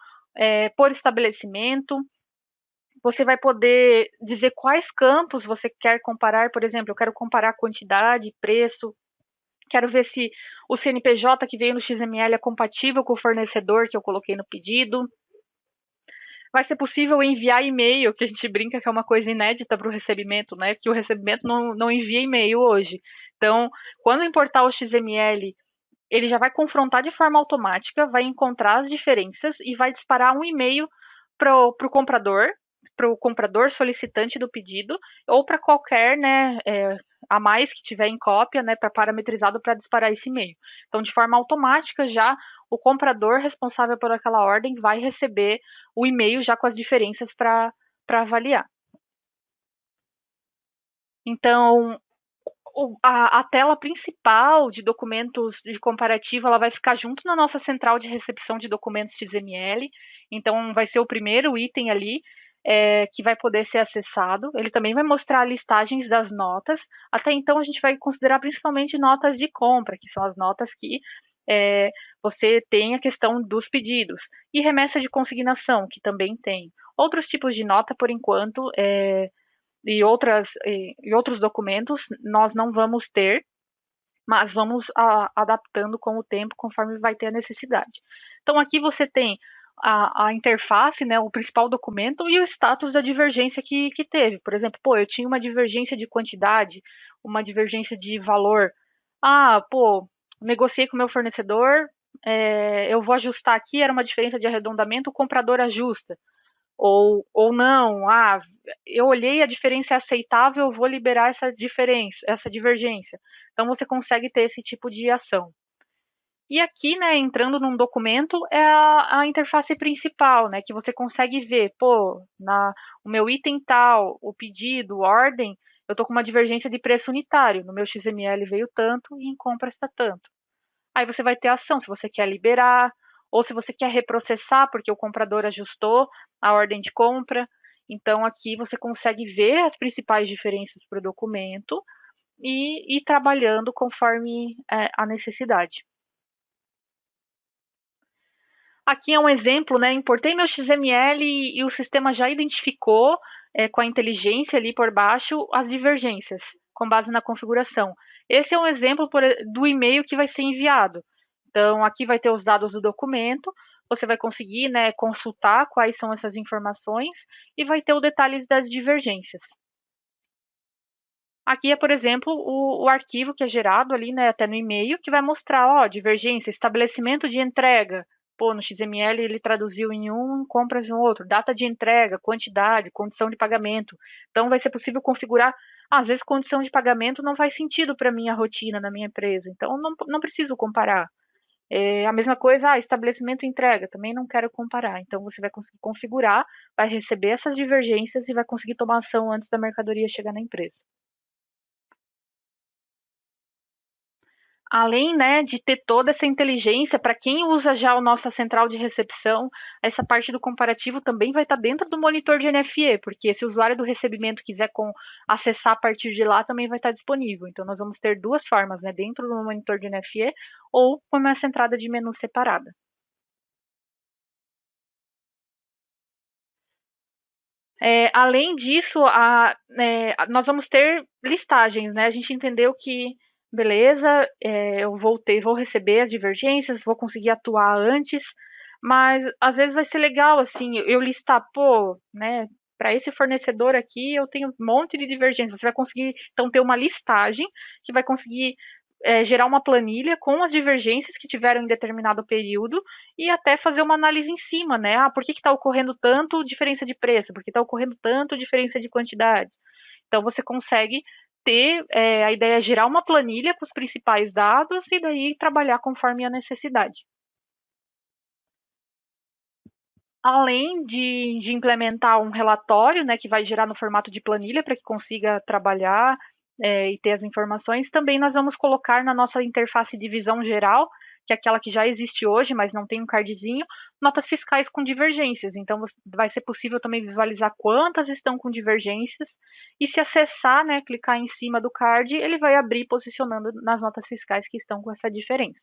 por estabelecimento. Você vai poder dizer quais campos você quer comparar. Por exemplo, eu quero comparar quantidade, preço, quero ver se o CNPJ que veio no XML é compatível com o fornecedor que eu coloquei no pedido. Vai ser possível enviar e-mail, que a gente brinca que é uma coisa inédita para o recebimento, né? Que o recebimento não envia e-mail hoje. Então, quando importar o XML, ele já vai confrontar de forma automática, vai encontrar as diferenças e vai disparar um e-mail para o comprador solicitante do pedido, ou para qualquer, né, a mais que tiver em cópia, né, parametrizado para disparar esse e-mail. Então, de forma automática, já o comprador responsável por aquela ordem vai receber o e-mail já com as diferenças para avaliar. Então, a tela principal de documentos de comparativo, ela vai ficar junto na nossa central de recepção de documentos XML. Então, vai ser o primeiro item ali que vai poder ser acessado. Ele também vai mostrar listagens das notas. Até então, a gente vai considerar principalmente notas de compra, que são as notas que você tem a questão dos pedidos. E remessa de consignação, que também tem. Outros tipos de nota, por enquanto, e outros documentos nós não vamos ter, mas vamos adaptando com o tempo conforme vai ter a necessidade. Então aqui você tem a interface, né, o principal documento e o status da divergência que teve. Por exemplo, eu tinha uma divergência de quantidade, uma divergência de valor. Negociei com o meu fornecedor, eu vou ajustar aqui, era uma diferença de arredondamento, o comprador ajusta. Ou não, eu olhei, a diferença é aceitável, eu vou liberar essa divergência. Então, você consegue ter esse tipo de ação. E aqui, né, entrando num documento, é a interface principal, né, que você consegue ver, o meu item tal, o pedido, ordem, eu estou com uma divergência de preço unitário, no meu XML veio tanto e em compra está tanto. Aí você vai ter a ação, se você quer liberar, ou se você quer reprocessar, porque o comprador ajustou a ordem de compra. Então, aqui você consegue ver as principais diferenças para o documento e ir trabalhando conforme a necessidade. Aqui é um exemplo, né? Importei meu XML e o sistema já identificou com a inteligência ali por baixo as divergências, com base na configuração. Esse é um exemplo do e-mail que vai ser enviado. Então, aqui vai ter os dados do documento, você vai conseguir, né, consultar quais são essas informações e vai ter o detalhe das divergências. Aqui é, por exemplo, o arquivo que é gerado ali, né, até no e-mail, que vai mostrar, ó, divergência, estabelecimento de entrega. Pô, no XML ele traduziu em um, compras em outro, data de entrega, quantidade, condição de pagamento. Então vai ser possível configurar, às vezes condição de pagamento não faz sentido para minha rotina na minha empresa, então não preciso comparar. A mesma coisa, estabelecimento e entrega, também não quero comparar. Então você vai conseguir configurar, vai receber essas divergências e vai conseguir tomar ação antes da mercadoria chegar na empresa. Além, né, de ter toda essa inteligência, para quem usa já a nossa central de recepção, essa parte do comparativo também vai estar dentro do monitor de NFE, porque se o usuário do recebimento quiser acessar a partir de lá, também vai estar disponível. Então, nós vamos ter duas formas, né, dentro do monitor de NFE ou com essa entrada de menu separada. Além disso, nós vamos ter listagens, né? A gente entendeu que, beleza, eu vou receber as divergências, vou conseguir atuar antes, mas às vezes vai ser legal, assim, eu listar, pô, né? Para esse fornecedor aqui, eu tenho um monte de divergências. Você vai conseguir, então, ter uma listagem que vai conseguir gerar uma planilha com as divergências que tiveram em determinado período e até fazer uma análise em cima, né? Por que está ocorrendo tanto diferença de preço? Por que está ocorrendo tanto diferença de quantidade? Então, você consegue ter a ideia de gerar uma planilha com os principais dados e daí trabalhar conforme a necessidade. Além de implementar um relatório, né, que vai gerar no formato de planilha para que consiga trabalhar e ter as informações, também nós vamos colocar na nossa interface de visão geral, que é aquela que já existe hoje, mas não tem um cardzinho, notas fiscais com divergências. Então, vai ser possível também visualizar quantas estão com divergências e se acessar, né, clicar em cima do card, ele vai abrir posicionando nas notas fiscais que estão com essa diferença.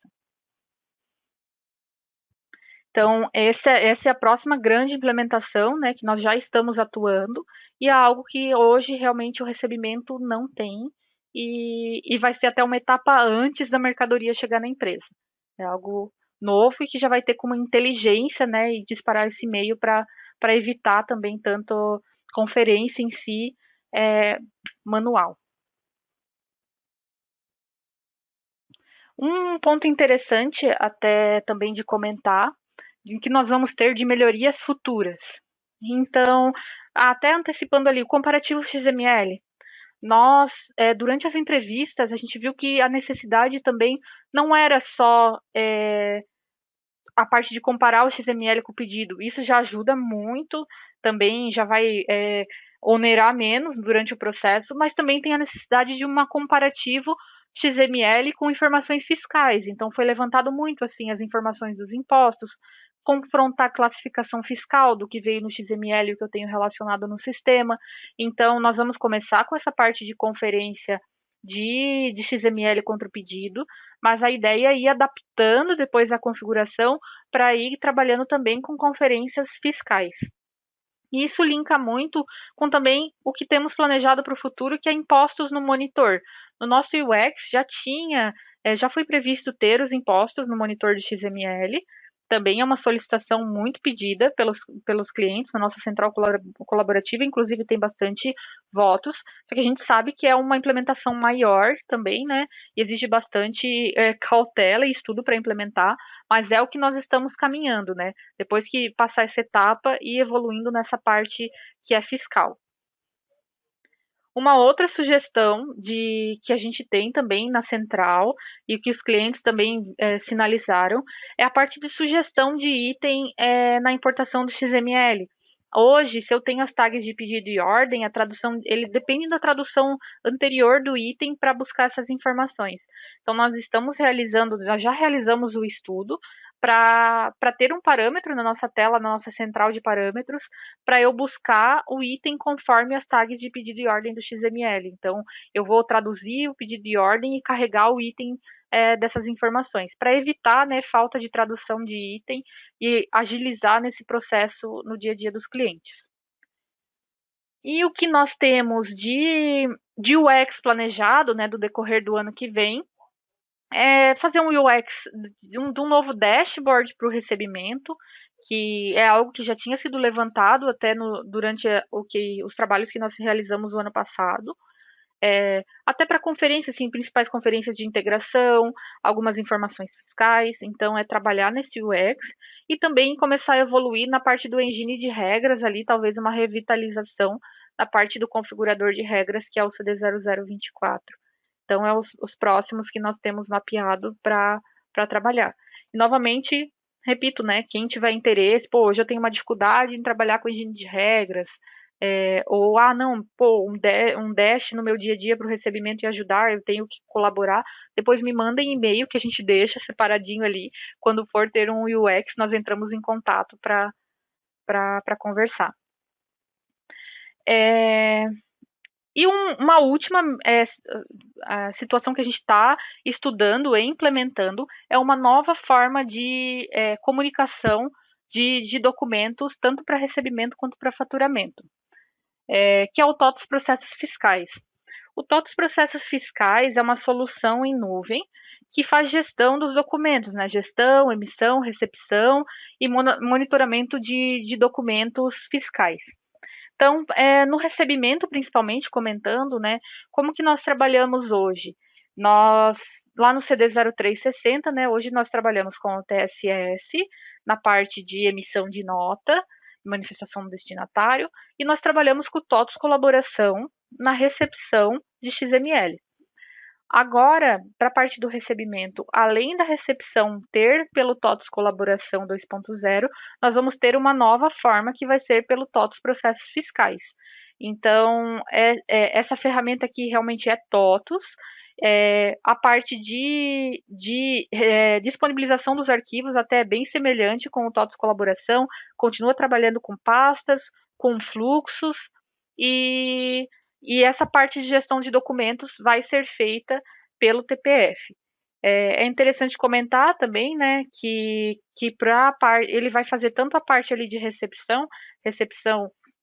Então, essa é a próxima grande implementação, né, que nós já estamos atuando, e é algo que hoje realmente o recebimento não tem, e vai ser até uma etapa antes da mercadoria chegar na empresa. É algo novo e que já vai ter como inteligência, né, e disparar esse e-mail para evitar também tanto conferência em si manual. Um ponto interessante até também de comentar, em que nós vamos ter de melhorias futuras. Então, até antecipando ali o comparativo XML, nós, durante as entrevistas, a gente viu que a necessidade também não era só a parte de comparar o XML com o pedido. Isso já ajuda muito, também já vai onerar menos durante o processo, mas também tem a necessidade de um comparativo XML com informações fiscais. Então, foi levantado muito assim as informações dos impostos, confrontar a classificação fiscal do que veio no XML e o que eu tenho relacionado no sistema. Então, nós vamos começar com essa parte de conferência de XML contra o pedido, mas a ideia é ir adaptando depois a configuração para ir trabalhando também com conferências fiscais. E isso linka muito com também o que temos planejado para o futuro, que é impostos no monitor. No nosso UX já foi previsto ter os impostos no monitor de XML, também é uma solicitação muito pedida pelos clientes na nossa central colaborativa, inclusive tem bastante votos, só que a gente sabe que é uma implementação maior também, né, e exige bastante cautela e estudo para implementar, mas é o que nós estamos caminhando, né, depois que passar essa etapa e evoluindo nessa parte que é fiscal. Uma outra sugestão que a gente tem também na central e que os clientes também sinalizaram é a parte de sugestão de item na importação do XML. Hoje, se eu tenho as tags de pedido e ordem, a tradução, ele depende da tradução anterior do item para buscar essas informações. Então, nós já realizamos o estudo para ter um parâmetro na nossa tela, na nossa central de parâmetros, para eu buscar o item conforme as tags de pedido e ordem do XML. Então, eu vou traduzir o pedido e ordem e carregar o item dessas informações, para evitar, né, falta de tradução de item e agilizar nesse processo no dia a dia dos clientes. E o que nós temos de UX planejado, né, do decorrer do ano que vem, fazer um UX de um novo dashboard para o recebimento, que é algo que já tinha sido levantado até durante os trabalhos que nós realizamos o ano passado. Até para conferências, assim, principais conferências de integração, algumas informações fiscais, então é trabalhar nesse UX e também começar a evoluir na parte do engine de regras ali, talvez uma revitalização na parte do configurador de regras, que é o CD0024. Então, é os próximos que nós temos mapeado para trabalhar. E, novamente, repito, né, quem tiver interesse, pô, hoje eu tenho uma dificuldade em trabalhar com engine de regras, ou, não, pô, um dash no meu dia a dia para o recebimento e ajudar, eu tenho que colaborar, depois me mandem e-mail que a gente deixa separadinho ali, quando for ter um UX, nós entramos em contato para conversar. E uma última a situação que a gente está estudando e implementando é uma nova forma de comunicação de documentos, tanto para recebimento quanto para faturamento, que é o TOTOS Processos Fiscais. O TOTOS Processos Fiscais é uma solução em nuvem que faz gestão dos documentos, né? Gestão, emissão, recepção e monitoramento de documentos fiscais. Então, no recebimento, principalmente, comentando, né, como que nós trabalhamos hoje? Nós, lá no CD 0360, né, hoje nós trabalhamos com o TSS, na parte de emissão de nota, manifestação do destinatário, e nós trabalhamos com o TOTOS Colaboração na recepção de XML. Agora, para a parte do recebimento, além da recepção ter pelo TOTOS Colaboração 2.0, nós vamos ter uma nova forma que vai ser pelo TOTOS Processos Fiscais. Então, essa ferramenta aqui realmente é TOTOS. A parte de disponibilização dos arquivos até é bem semelhante com o TOTOS Colaboração, continua trabalhando com pastas, com fluxos e essa parte de gestão de documentos vai ser feita pelo TPF. É interessante comentar também, né, que ele vai fazer tanto a parte ali de recepção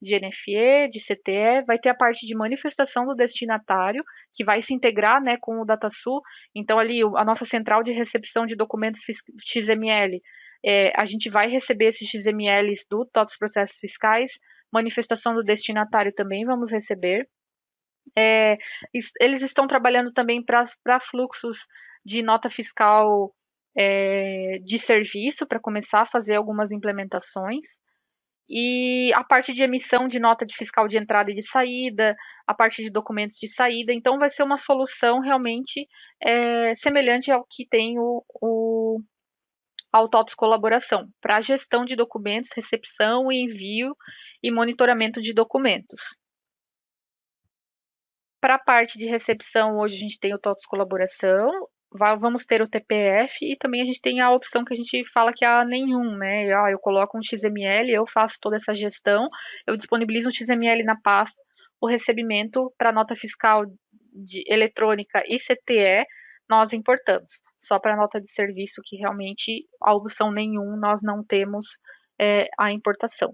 de NFE, de CTE, vai ter a parte de manifestação do destinatário, que vai se integrar, né, com o DataSul. Então, ali, a nossa central de recepção de documentos XML, a gente vai receber esses XMLs do TOTOS Processos Fiscais, manifestação do destinatário também vamos receber. Eles estão trabalhando também para fluxos de nota fiscal de serviço, para começar a fazer algumas implementações. E a parte de emissão de nota de fiscal de entrada e de saída, a parte de documentos de saída. Então, vai ser uma solução realmente semelhante ao que tem ao TOTOS Colaboração, para gestão de documentos, recepção, envio e monitoramento de documentos. Para a parte de recepção, hoje a gente tem o TOTOS Colaboração, vamos ter o TPF e também a gente tem a opção que a gente fala que é nenhum, né? Eu coloco um XML, eu faço toda essa gestão, eu disponibilizo um XML na pasta, o recebimento para nota fiscal eletrônica e CTE, nós importamos. Só para nota de serviço, que realmente a opção nenhum, nós não temos a importação.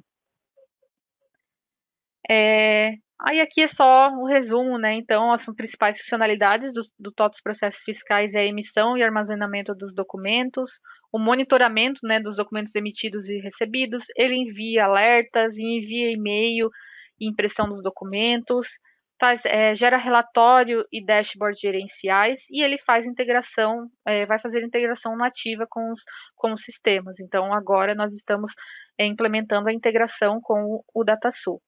Aí aqui é só um resumo, né? Então, as principais funcionalidades do TOTOS Processos Fiscais é a emissão e armazenamento dos documentos, o monitoramento, né, dos documentos emitidos e recebidos, ele envia alertas, envia e-mail e impressão dos documentos, gera relatório e dashboard gerenciais e ele faz integração, vai fazer integração nativa com os sistemas. Então, agora nós estamos implementando a integração com o DataSul.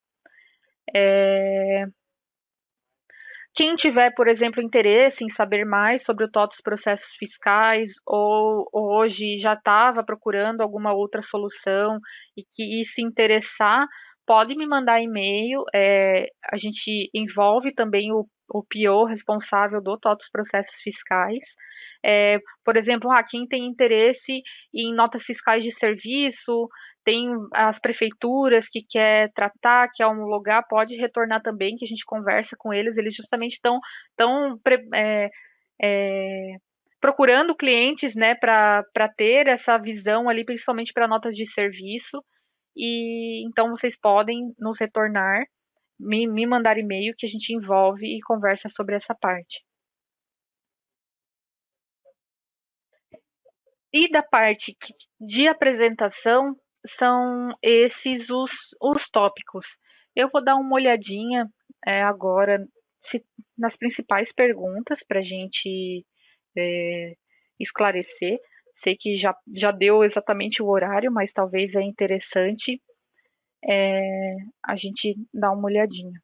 Quem tiver, por exemplo, interesse em saber mais sobre o TOTOS Processos Fiscais ou hoje já estava procurando alguma outra solução e se interessar, pode me mandar e-mail. A gente envolve também o PO responsável do TOTOS Processos Fiscais. Por exemplo, quem tem interesse em notas fiscais de serviço, tem as prefeituras que quer tratar, quer homologar, pode retornar também, que a gente conversa com eles, eles justamente estão procurando clientes, né, para ter essa visão ali, principalmente para notas de serviço, e então vocês podem nos retornar, me mandar e-mail que a gente envolve e conversa sobre essa parte. E da parte de apresentação, são esses os tópicos. Eu vou dar uma olhadinha agora nas principais perguntas para a gente é, esclarecer. Sei que já deu exatamente o horário, mas talvez é interessante a gente dar uma olhadinha.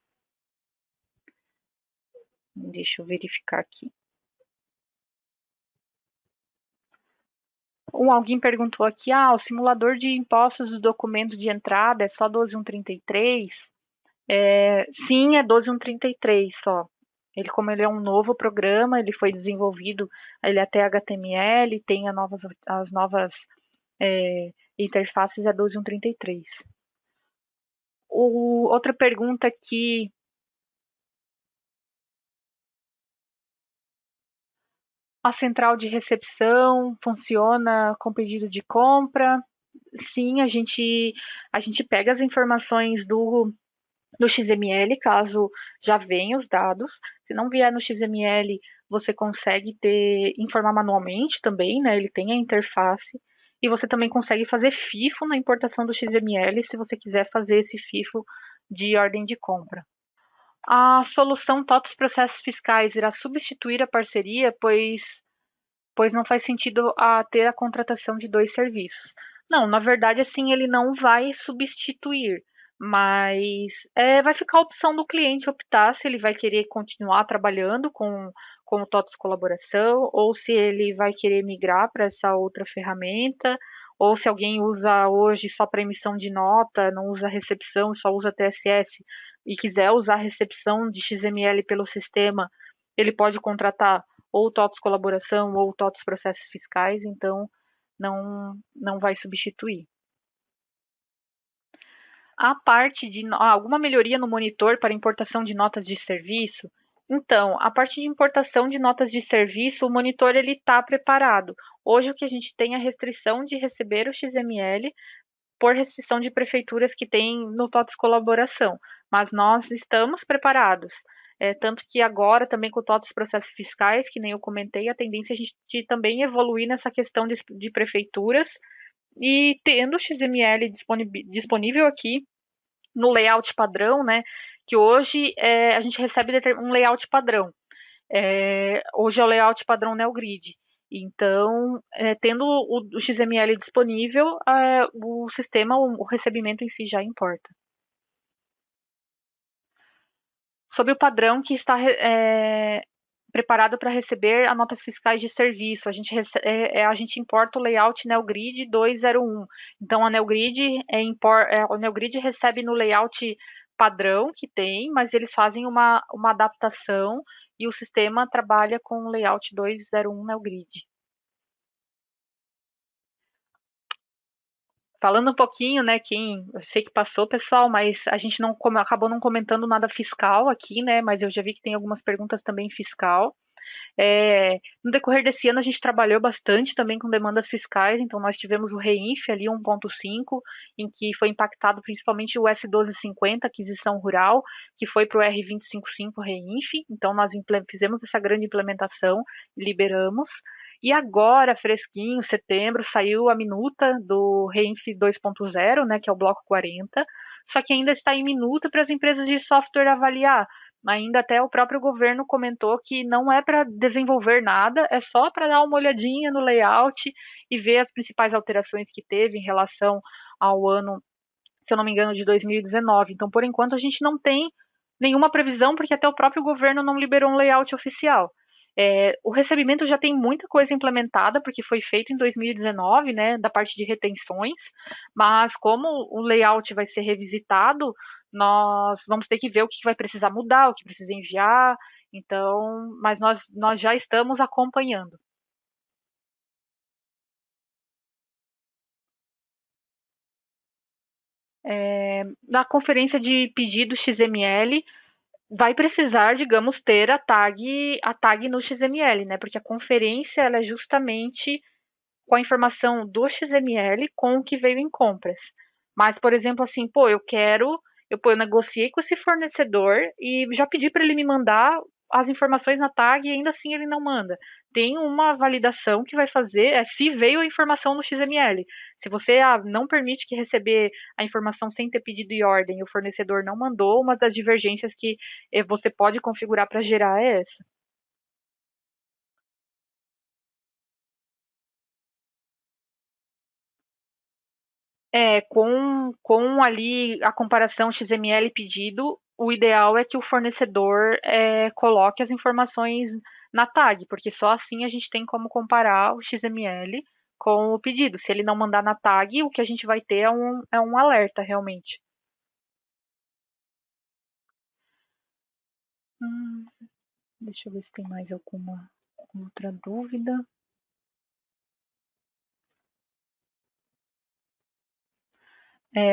Deixa eu verificar aqui. Alguém perguntou aqui, o simulador de impostos do documento de entrada é só 12133? Sim, é 12133 só. Como ele é um novo programa, ele foi desenvolvido, ele é até HTML, tem as novas interfaces, é 12133. Outra pergunta aqui, a central de recepção funciona com pedido de compra? Sim, a gente pega as informações do XML, caso já venha os dados. Se não vier no XML, você consegue informar manualmente também, né? Ele tem a interface. E você também consegue fazer FIFO na importação do XML, se você quiser fazer esse FIFO de ordem de compra. A solução TOTOS Processos Fiscais irá substituir a parceria, pois não faz sentido ter a contratação de dois serviços. Não, na verdade, assim, ele não vai substituir, mas vai ficar a opção do cliente optar se ele vai querer continuar trabalhando com o TOTOS Colaboração, ou se ele vai querer migrar para essa outra ferramenta, ou se alguém usa hoje só para emissão de nota, não usa recepção, só usa TSS, e quiser usar a recepção de XML pelo sistema, ele pode contratar ou TOTOS Colaboração ou TOTOS Processos Fiscais, então não vai substituir. A parte de alguma melhoria no monitor para importação de notas de serviço? Então, a parte de importação de notas de serviço, o monitor ele está preparado. Hoje o que a gente tem é a restrição de receber o XML por restrição de prefeituras que tem no TOTOS Colaboração, mas nós estamos preparados. Tanto que agora, também com o TOTOS Processos Fiscais, que nem eu comentei, a tendência é a gente também evoluir nessa questão de prefeituras e tendo o XML disponível aqui no layout padrão, né? Que hoje a gente recebe um layout padrão. Hoje é o layout padrão NeoGrid. Então, tendo o XML disponível, o sistema, o recebimento em si já importa. Sob o padrão que está preparado para receber as notas fiscais de serviço, a gente importa o layout NeoGrid 201. Então, a NeoGrid, o NeoGrid recebe no layout padrão que tem, mas eles fazem uma adaptação e o sistema trabalha com o layout 201 NeoGrid. Falando um pouquinho, né, eu sei que passou, pessoal, mas a gente acabou não comentando nada fiscal aqui, né, mas eu já vi que tem algumas perguntas também fiscal. No decorrer desse ano, a gente trabalhou bastante também com demandas fiscais, então nós tivemos o REINF ali 1.5, em que foi impactado principalmente o S1250, aquisição rural, que foi para o R255 REINF, então nós fizemos essa grande implementação e liberamos. E agora, fresquinho, setembro, saiu a minuta do REINF 2.0, né, que é o bloco 40, só que ainda está em minuta para as empresas de software avaliar. Ainda até o próprio governo comentou que não é para desenvolver nada, é só para dar uma olhadinha no layout e ver as principais alterações que teve em relação ao ano, se eu não me engano, de 2019. Então, por enquanto, a gente não tem nenhuma previsão, porque até o próprio governo não liberou um layout oficial. O recebimento já tem muita coisa implementada, porque foi feito em 2019, né, da parte de retenções, mas como o layout vai ser revisitado, nós vamos ter que ver o que vai precisar mudar, o que precisa enviar, então, mas nós já estamos acompanhando. Na conferência de pedido XML, vai precisar, digamos, ter a tag no XML, né? Porque a conferência ela é justamente com a informação do XML com o que veio em compras. Mas, por exemplo, assim, eu negociei com esse fornecedor e já pedi para ele me mandar as informações na tag e ainda assim ele não manda. Tem uma validação que vai fazer se veio a informação no XML. Se você não permite que receber a informação sem ter pedido e ordem e o fornecedor não mandou, uma das divergências que você pode configurar para gerar é essa. Com ali a comparação XML pedido, o ideal é que o fornecedor coloque as informações na tag, porque só assim a gente tem como comparar o XML com o pedido. Se ele não mandar na tag, o que a gente vai ter é um alerta, realmente. Hum, Deixa eu ver se tem mais alguma outra dúvida.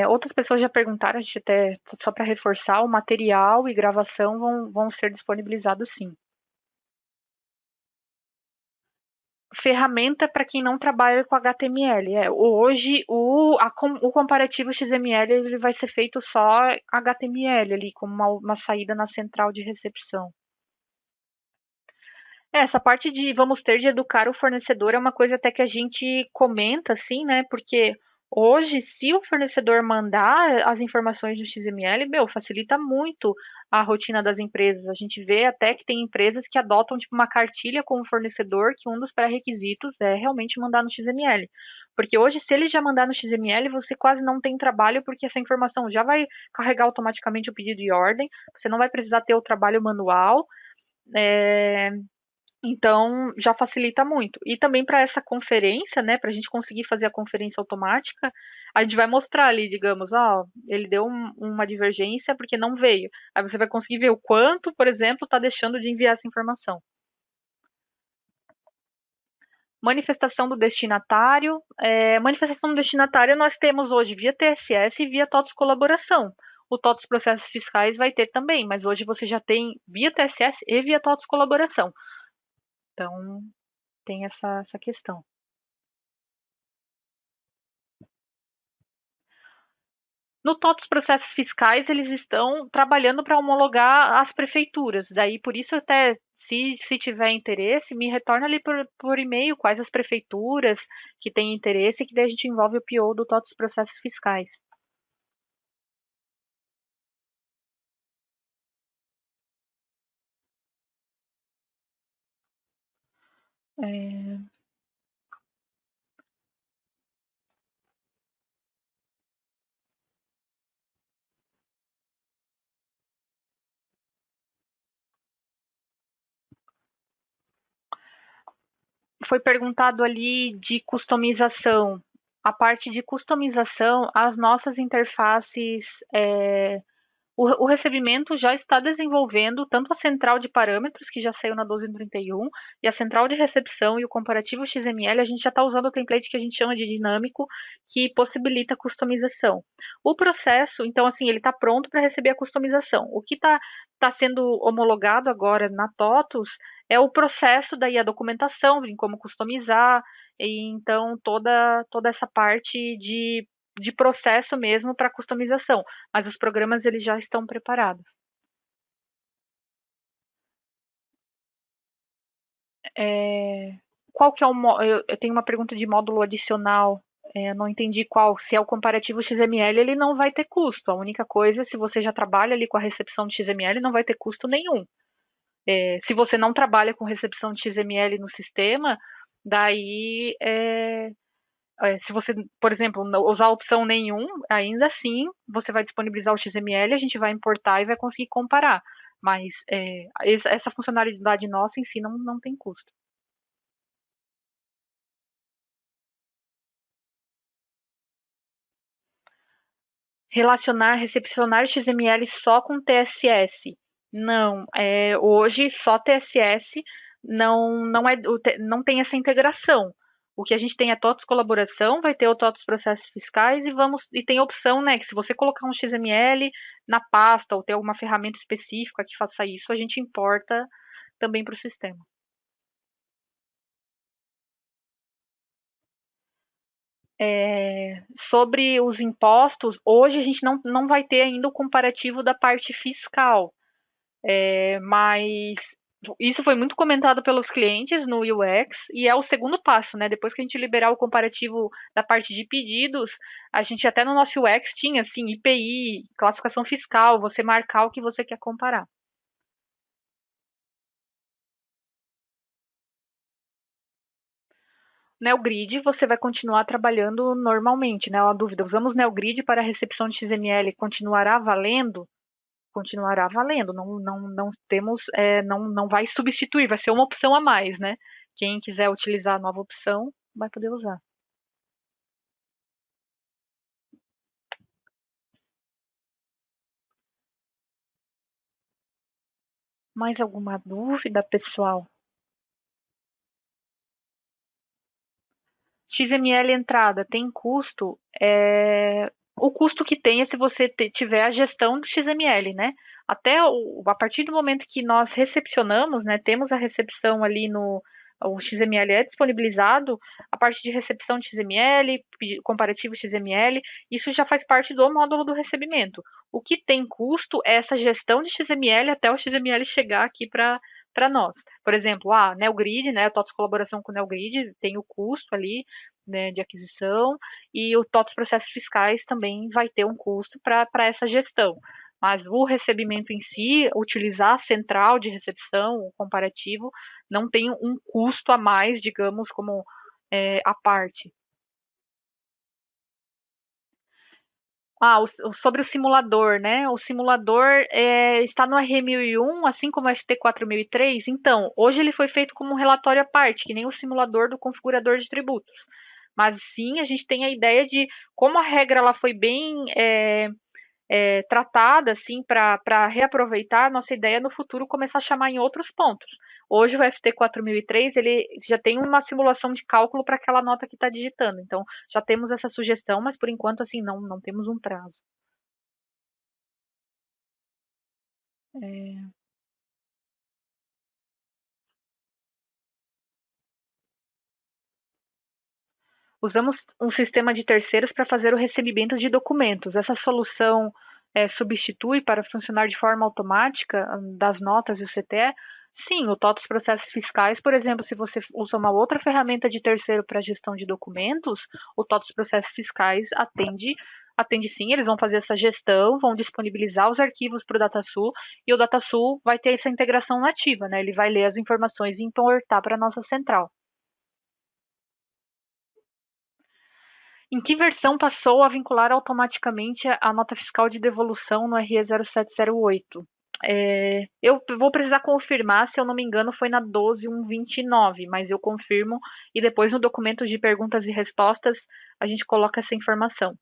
Outras pessoas já perguntaram, a gente até, só para reforçar, o material e gravação vão ser disponibilizados sim. Ferramenta para quem não trabalha com HTML. Hoje, o comparativo XML ele vai ser feito só HTML, ali, como uma saída na central de recepção. Essa parte de vamos ter de educar o fornecedor é uma coisa até que a gente comenta, assim, né? Porque hoje, se o fornecedor mandar as informações do XML, facilita muito a rotina das empresas. A gente vê até que tem empresas que adotam tipo uma cartilha com o fornecedor, que um dos pré-requisitos é realmente mandar no XML. Porque hoje, se ele já mandar no XML, você quase não tem trabalho, porque essa informação já vai carregar automaticamente o pedido de ordem, você não vai precisar ter o trabalho manual. É, então, já facilita muito. E também para essa conferência, né, para a gente conseguir fazer a conferência automática, a gente vai mostrar ali, digamos, ele deu uma divergência porque não veio. Aí você vai conseguir ver o quanto, por exemplo, está deixando de enviar essa informação. Manifestação do destinatário. Manifestação do destinatário nós temos hoje via TSS e via TOTS colaboração. O TOTS processos fiscais vai ter também, mas hoje você já tem via TSS e via TOTS colaboração. Então, tem essa questão. No TOTS processos fiscais, eles estão trabalhando para homologar as prefeituras. Daí, por isso, até se tiver interesse, me retorna ali por e-mail quais as prefeituras que têm interesse, que daí a gente envolve o PO do TOTS processos fiscais. É, Foi perguntado ali de customização. A parte de customização, as nossas interfaces o recebimento já está desenvolvendo tanto a central de parâmetros, que já saiu na 1231, e a central de recepção e o comparativo XML, a gente já está usando o template que a gente chama de dinâmico, que possibilita a customização. O processo, então, assim, ele está pronto para receber a customização. O que está sendo homologado agora na TOTUS é o processo, daí a documentação, em como customizar, e então toda essa parte de processo mesmo para customização, mas os programas eles já estão preparados. Qual que é eu tenho uma pergunta de módulo adicional, não entendi qual, se é o comparativo XML, ele não vai ter custo, a única coisa, se você já trabalha ali com a recepção de XML, não vai ter custo nenhum. Se você não trabalha com recepção de XML no sistema, daí se você, por exemplo, usar a opção nenhum, ainda assim você vai disponibilizar o XML, a gente vai importar e vai conseguir comparar. Mas essa funcionalidade nossa em si não tem custo. Relacionar, recepcionar XML só com TSS. Não, hoje só TSS não tem essa integração. O que a gente tem é TOTS colaboração, vai ter o TOTS processos fiscais e tem a opção, né, que se você colocar um XML na pasta ou ter alguma ferramenta específica que faça isso, a gente importa também para o sistema. Sobre os impostos, hoje a gente não vai ter ainda o comparativo da parte fiscal. Mas Isso foi muito comentado pelos clientes no UX e é o segundo passo, né? Depois que a gente liberar o comparativo da parte de pedidos, a gente até no nosso UX tinha assim IPI, classificação fiscal, você marcar o que você quer comparar. NeoGrid você vai continuar trabalhando normalmente, né? Uma dúvida, usamos NeoGrid para a recepção de XML, continuará valendo? Continuará valendo, não temos, não vai substituir, vai ser uma opção a mais, né? Quem quiser utilizar a nova opção vai poder usar. Mais alguma dúvida, pessoal? XML entrada tem custo? O custo que tem é se você tiver a gestão do XML, né? A partir do momento que nós recepcionamos, né, temos a recepção ali o XML é disponibilizado, a parte de recepção de XML, comparativo XML, isso já faz parte do módulo do recebimento. O que tem custo é essa gestão de XML até o XML chegar aqui para nós. Por exemplo, a NeoGrid, né, a TOTS colaboração com o NeoGrid tem o custo ali, né, de aquisição, e o TOTS processos fiscais também vai ter um custo para essa gestão. Mas o recebimento em si, utilizar a central de recepção, o comparativo, não tem um custo a mais, digamos, como a parte. Sobre o simulador, né? O simulador está no R1001, assim como o ST4003. Então, hoje ele foi feito como um relatório à parte, que nem o simulador do configurador de tributos. Mas sim, a gente tem a ideia de como a regra ela foi bem tratada assim para reaproveitar, nossa ideia é no futuro começar a chamar em outros pontos. Hoje o FT4003 ele já tem uma simulação de cálculo para aquela nota que está digitando. Então já temos essa sugestão, mas por enquanto assim não temos um prazo. É, Usamos um sistema de terceiros para fazer o recebimento de documentos. Essa solução substitui para funcionar de forma automática das notas e o CTE? Sim, o TOTOS Processos Fiscais, por exemplo, se você usa uma outra ferramenta de terceiro para gestão de documentos, o TOTOS Processos Fiscais atende sim, eles vão fazer essa gestão, vão disponibilizar os arquivos para o DataSul e o DataSul vai ter essa integração nativa, né? Ele vai ler as informações e importar para a nossa central. Em que versão passou a vincular automaticamente a nota fiscal de devolução no RE 0708? Eu vou precisar confirmar, se eu não me engano, foi na 12129, mas eu confirmo e depois no documento de perguntas e respostas a gente coloca essa informação.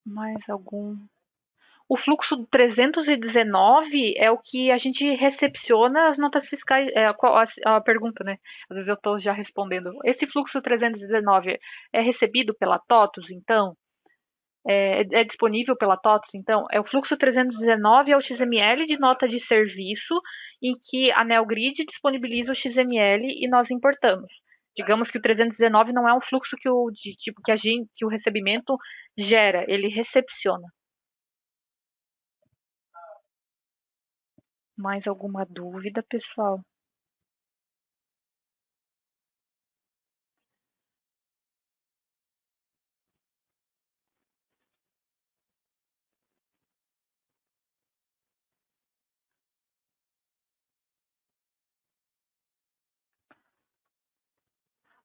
Mais algum? O fluxo 319 é o que a gente recepciona as notas fiscais, a pergunta, né? Às vezes eu estou já respondendo. Esse fluxo 319 é recebido pela TOTUS, então? É disponível pela TOTUS, então? O fluxo 319 é o XML de nota de serviço em que a NeoGrid disponibiliza o XML e nós importamos. Digamos que o 319 não é um fluxo que o recebimento gera, ele recepciona. Mais alguma dúvida, pessoal?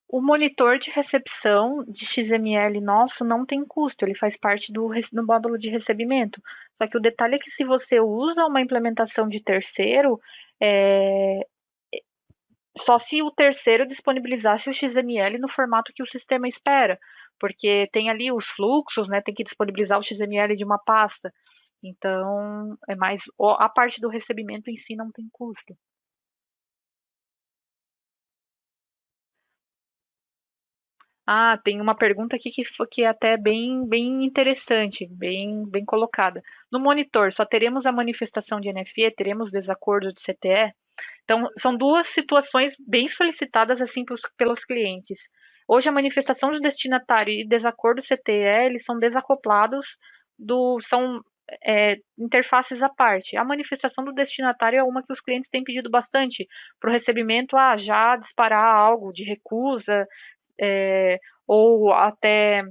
O monitor de recepção de XML nosso não tem custo, ele faz parte do módulo de recebimento. Só que o detalhe é que se você usa uma implementação de terceiro, é, só se o terceiro disponibilizasse o XML no formato que o sistema espera, porque tem ali os fluxos, né? Tem que disponibilizar o XML de uma pasta. Então, é mais a parte do recebimento em si não tem custo. Tem uma pergunta aqui que é até bem interessante, bem colocada. No monitor, só teremos a manifestação de NFE, teremos desacordo de CTE? Então, são duas situações bem solicitadas assim pelos clientes. Hoje a manifestação de destinatário e desacordo CTE, eles são desacoplados são interfaces à parte. A manifestação do destinatário é uma que os clientes têm pedido bastante para o recebimento, já disparar algo de recusa, ou até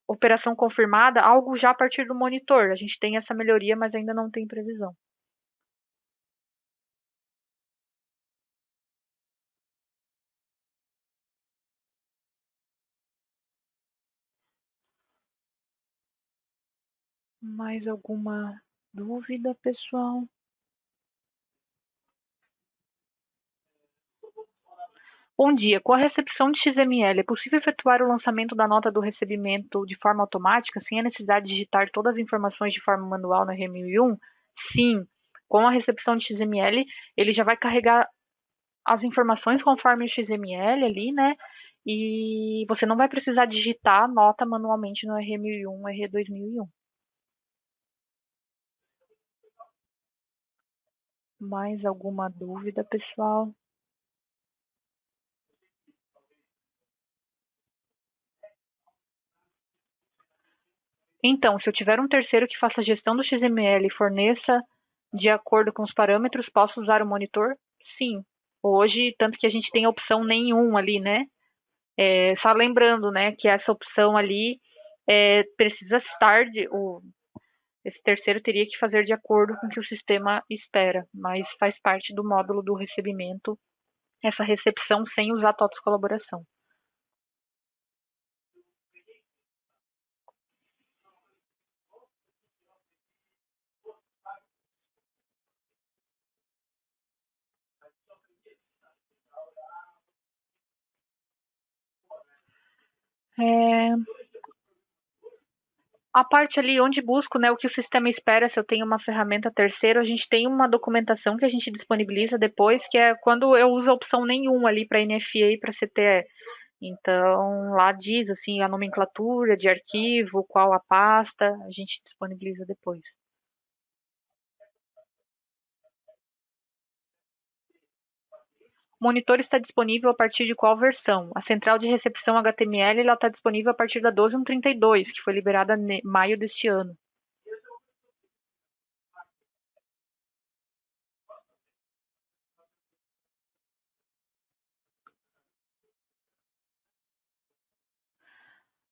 operação confirmada, algo já a partir do monitor. A gente tem essa melhoria, mas ainda não tem previsão. Mais alguma dúvida, pessoal? Bom dia. Com a recepção de XML, é possível efetuar o lançamento da nota do recebimento de forma automática, sem a necessidade de digitar todas as informações de forma manual no R1001? Sim. Com a recepção de XML, ele já vai carregar as informações conforme o XML ali, né? E você não vai precisar digitar a nota manualmente no R1001, R2001. Mais alguma dúvida, pessoal? Então, se eu tiver um terceiro que faça a gestão do XML e forneça de acordo com os parâmetros, posso usar o monitor? Sim. Hoje, tanto que a gente tem a opção nenhum ali, né? Só lembrando, né, que essa opção ali precisa estar esse terceiro teria que fazer de acordo com o que o sistema espera, mas faz parte do módulo do recebimento essa recepção sem usar TOTS colaboração. É, a parte ali onde busco, né, o que o sistema espera, se eu tenho uma ferramenta terceira, a gente tem uma documentação que a gente disponibiliza depois, que é quando eu uso a opção nenhum ali para NFA e para CTE. Então, lá diz assim a nomenclatura de arquivo, qual a pasta, a gente disponibiliza depois. O monitor está disponível a partir de qual versão? A central de recepção HTML está disponível a partir da 12.132, que foi liberada em maio deste ano.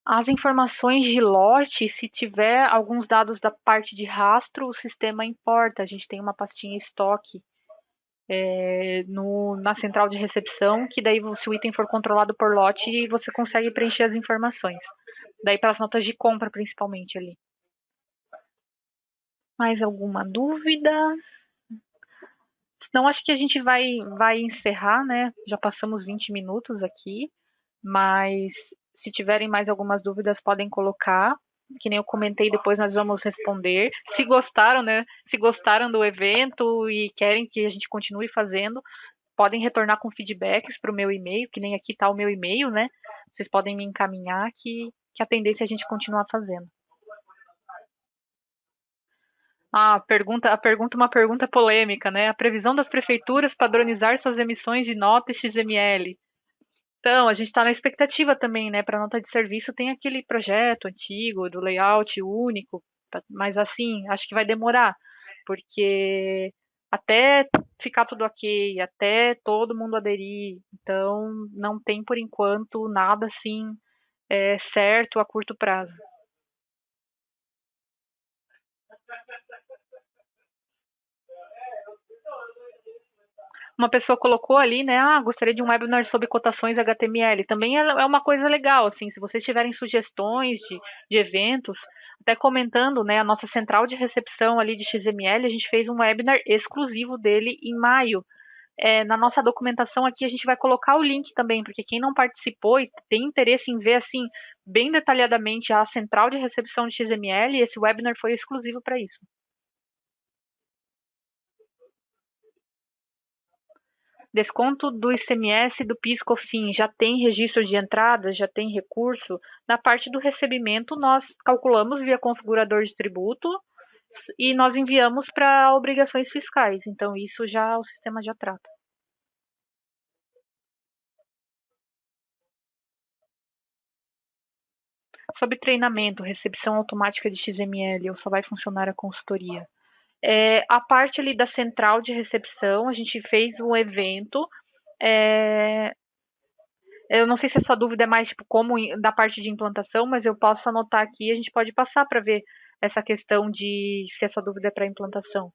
As informações de lote, se tiver alguns dados da parte de rastro, o sistema importa. A gente tem uma pastinha estoque na central de recepção, que daí se o item for controlado por lote, você consegue preencher as informações. Daí para as notas de compra, principalmente ali. Mais alguma dúvida? Não, acho que a gente vai encerrar, né? Já passamos 20 minutos aqui, mas se tiverem mais algumas dúvidas, podem colocar. Que nem eu comentei, depois nós vamos responder. Se gostaram, né? Se gostaram do evento e querem que a gente continue fazendo, podem retornar com feedbacks para o meu e-mail, que nem aqui está o meu e-mail, né? Vocês podem me encaminhar que a tendência é a gente continuar fazendo. Uma pergunta polêmica, né? A previsão das prefeituras padronizar suas emissões de nota XML. Então, a gente está na expectativa também, né? Para nota de serviço tem aquele projeto antigo do layout único, mas assim, acho que vai demorar, porque até ficar tudo ok, até todo mundo aderir, então não tem por enquanto nada assim certo a curto prazo. Uma pessoa colocou ali, né? Gostaria de um webinar sobre cotações HTML. Também é uma coisa legal, assim, se vocês tiverem sugestões de eventos, até comentando, né? A nossa central de recepção ali de XML, a gente fez um webinar exclusivo dele em maio. Na nossa documentação aqui a gente vai colocar o link também, porque quem não participou e tem interesse em ver assim bem detalhadamente a central de recepção de XML, esse webinar foi exclusivo para isso. Desconto do ICMS, do PIS/COFINS, já tem registro de entrada, já tem recurso. Na parte do recebimento, nós calculamos via configurador de tributo e nós enviamos para obrigações fiscais. Então, isso já o sistema já trata. Sobre treinamento, recepção automática de XML, ou só vai funcionar a consultoria? A parte ali da central de recepção, a gente fez um evento. Eu não sei se essa dúvida é mais tipo como da parte de implantação, mas eu posso anotar aqui, a gente pode passar para ver essa questão de se essa dúvida é para implantação.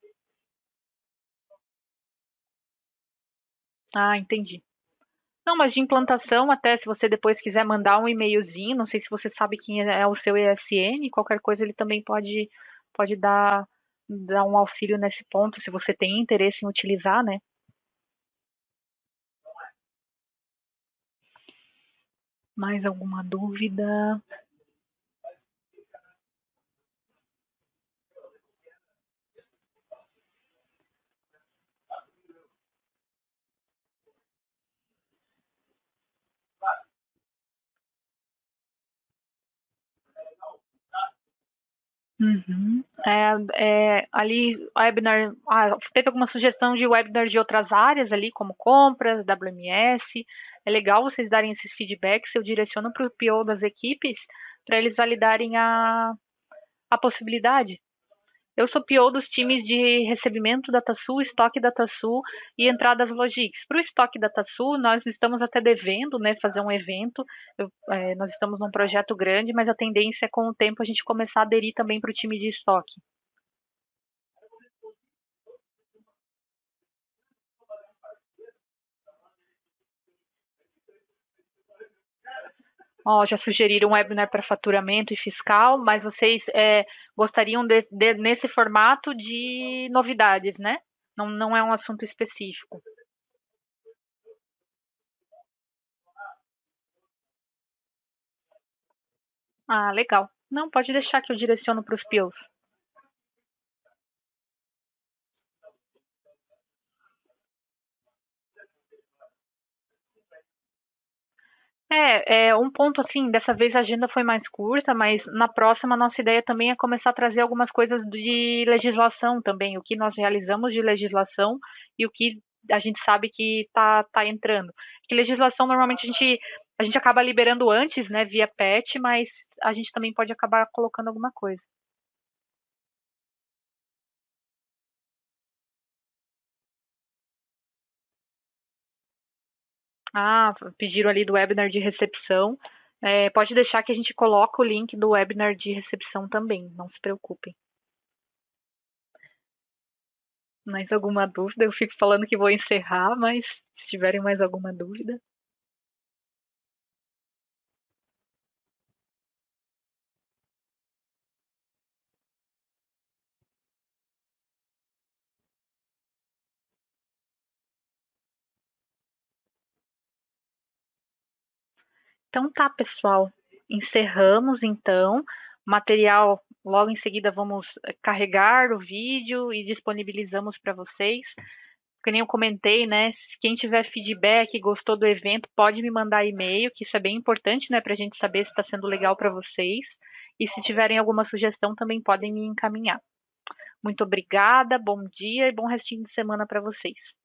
Ah, entendi. Não, mas de implantação, até se você depois quiser mandar um e-mailzinho, não sei se você sabe quem é o seu ESN, qualquer coisa ele também pode dar um auxílio nesse ponto, se você tem interesse em utilizar, né? Mais alguma dúvida? Uhum. Ali, webinar, teve alguma sugestão de webinar de outras áreas ali, como compras, WMS. É legal vocês darem esses feedbacks, eu direciono para o PO das equipes, para eles validarem a possibilidade. Eu sou PO dos times de recebimento DataSul, estoque DataSul e entradas Logix. Para o estoque DataSul, nós estamos até devendo, né, fazer um evento. Nós estamos num projeto grande, mas a tendência é com o tempo a gente começar a aderir também para o time de estoque. Já sugeriram um webinar para faturamento e fiscal, mas vocês gostariam nesse formato de novidades, né? Não, não é um assunto específico. Ah, legal. Não, pode deixar que eu direciono para os POs. Um ponto assim, dessa vez a agenda foi mais curta, mas na próxima a nossa ideia também é começar a trazer algumas coisas de legislação também, o que nós realizamos de legislação e o que a gente sabe que tá entrando. Que legislação normalmente a gente acaba liberando antes, né, via patch, mas a gente também pode acabar colocando alguma coisa. Pediram ali do webinar de recepção. Pode deixar que a gente coloca o link do webinar de recepção também, não se preocupem. Mais alguma dúvida? Eu fico falando que vou encerrar, mas se tiverem mais alguma dúvida. Então tá, pessoal. Encerramos então. Material, logo em seguida vamos carregar o vídeo e disponibilizamos para vocês. Que nem eu comentei, né? Quem tiver feedback, gostou do evento, pode me mandar e-mail, que isso é bem importante, né? Para a gente saber se está sendo legal para vocês. E se tiverem alguma sugestão, também podem me encaminhar. Muito obrigada, bom dia e bom restinho de semana para vocês.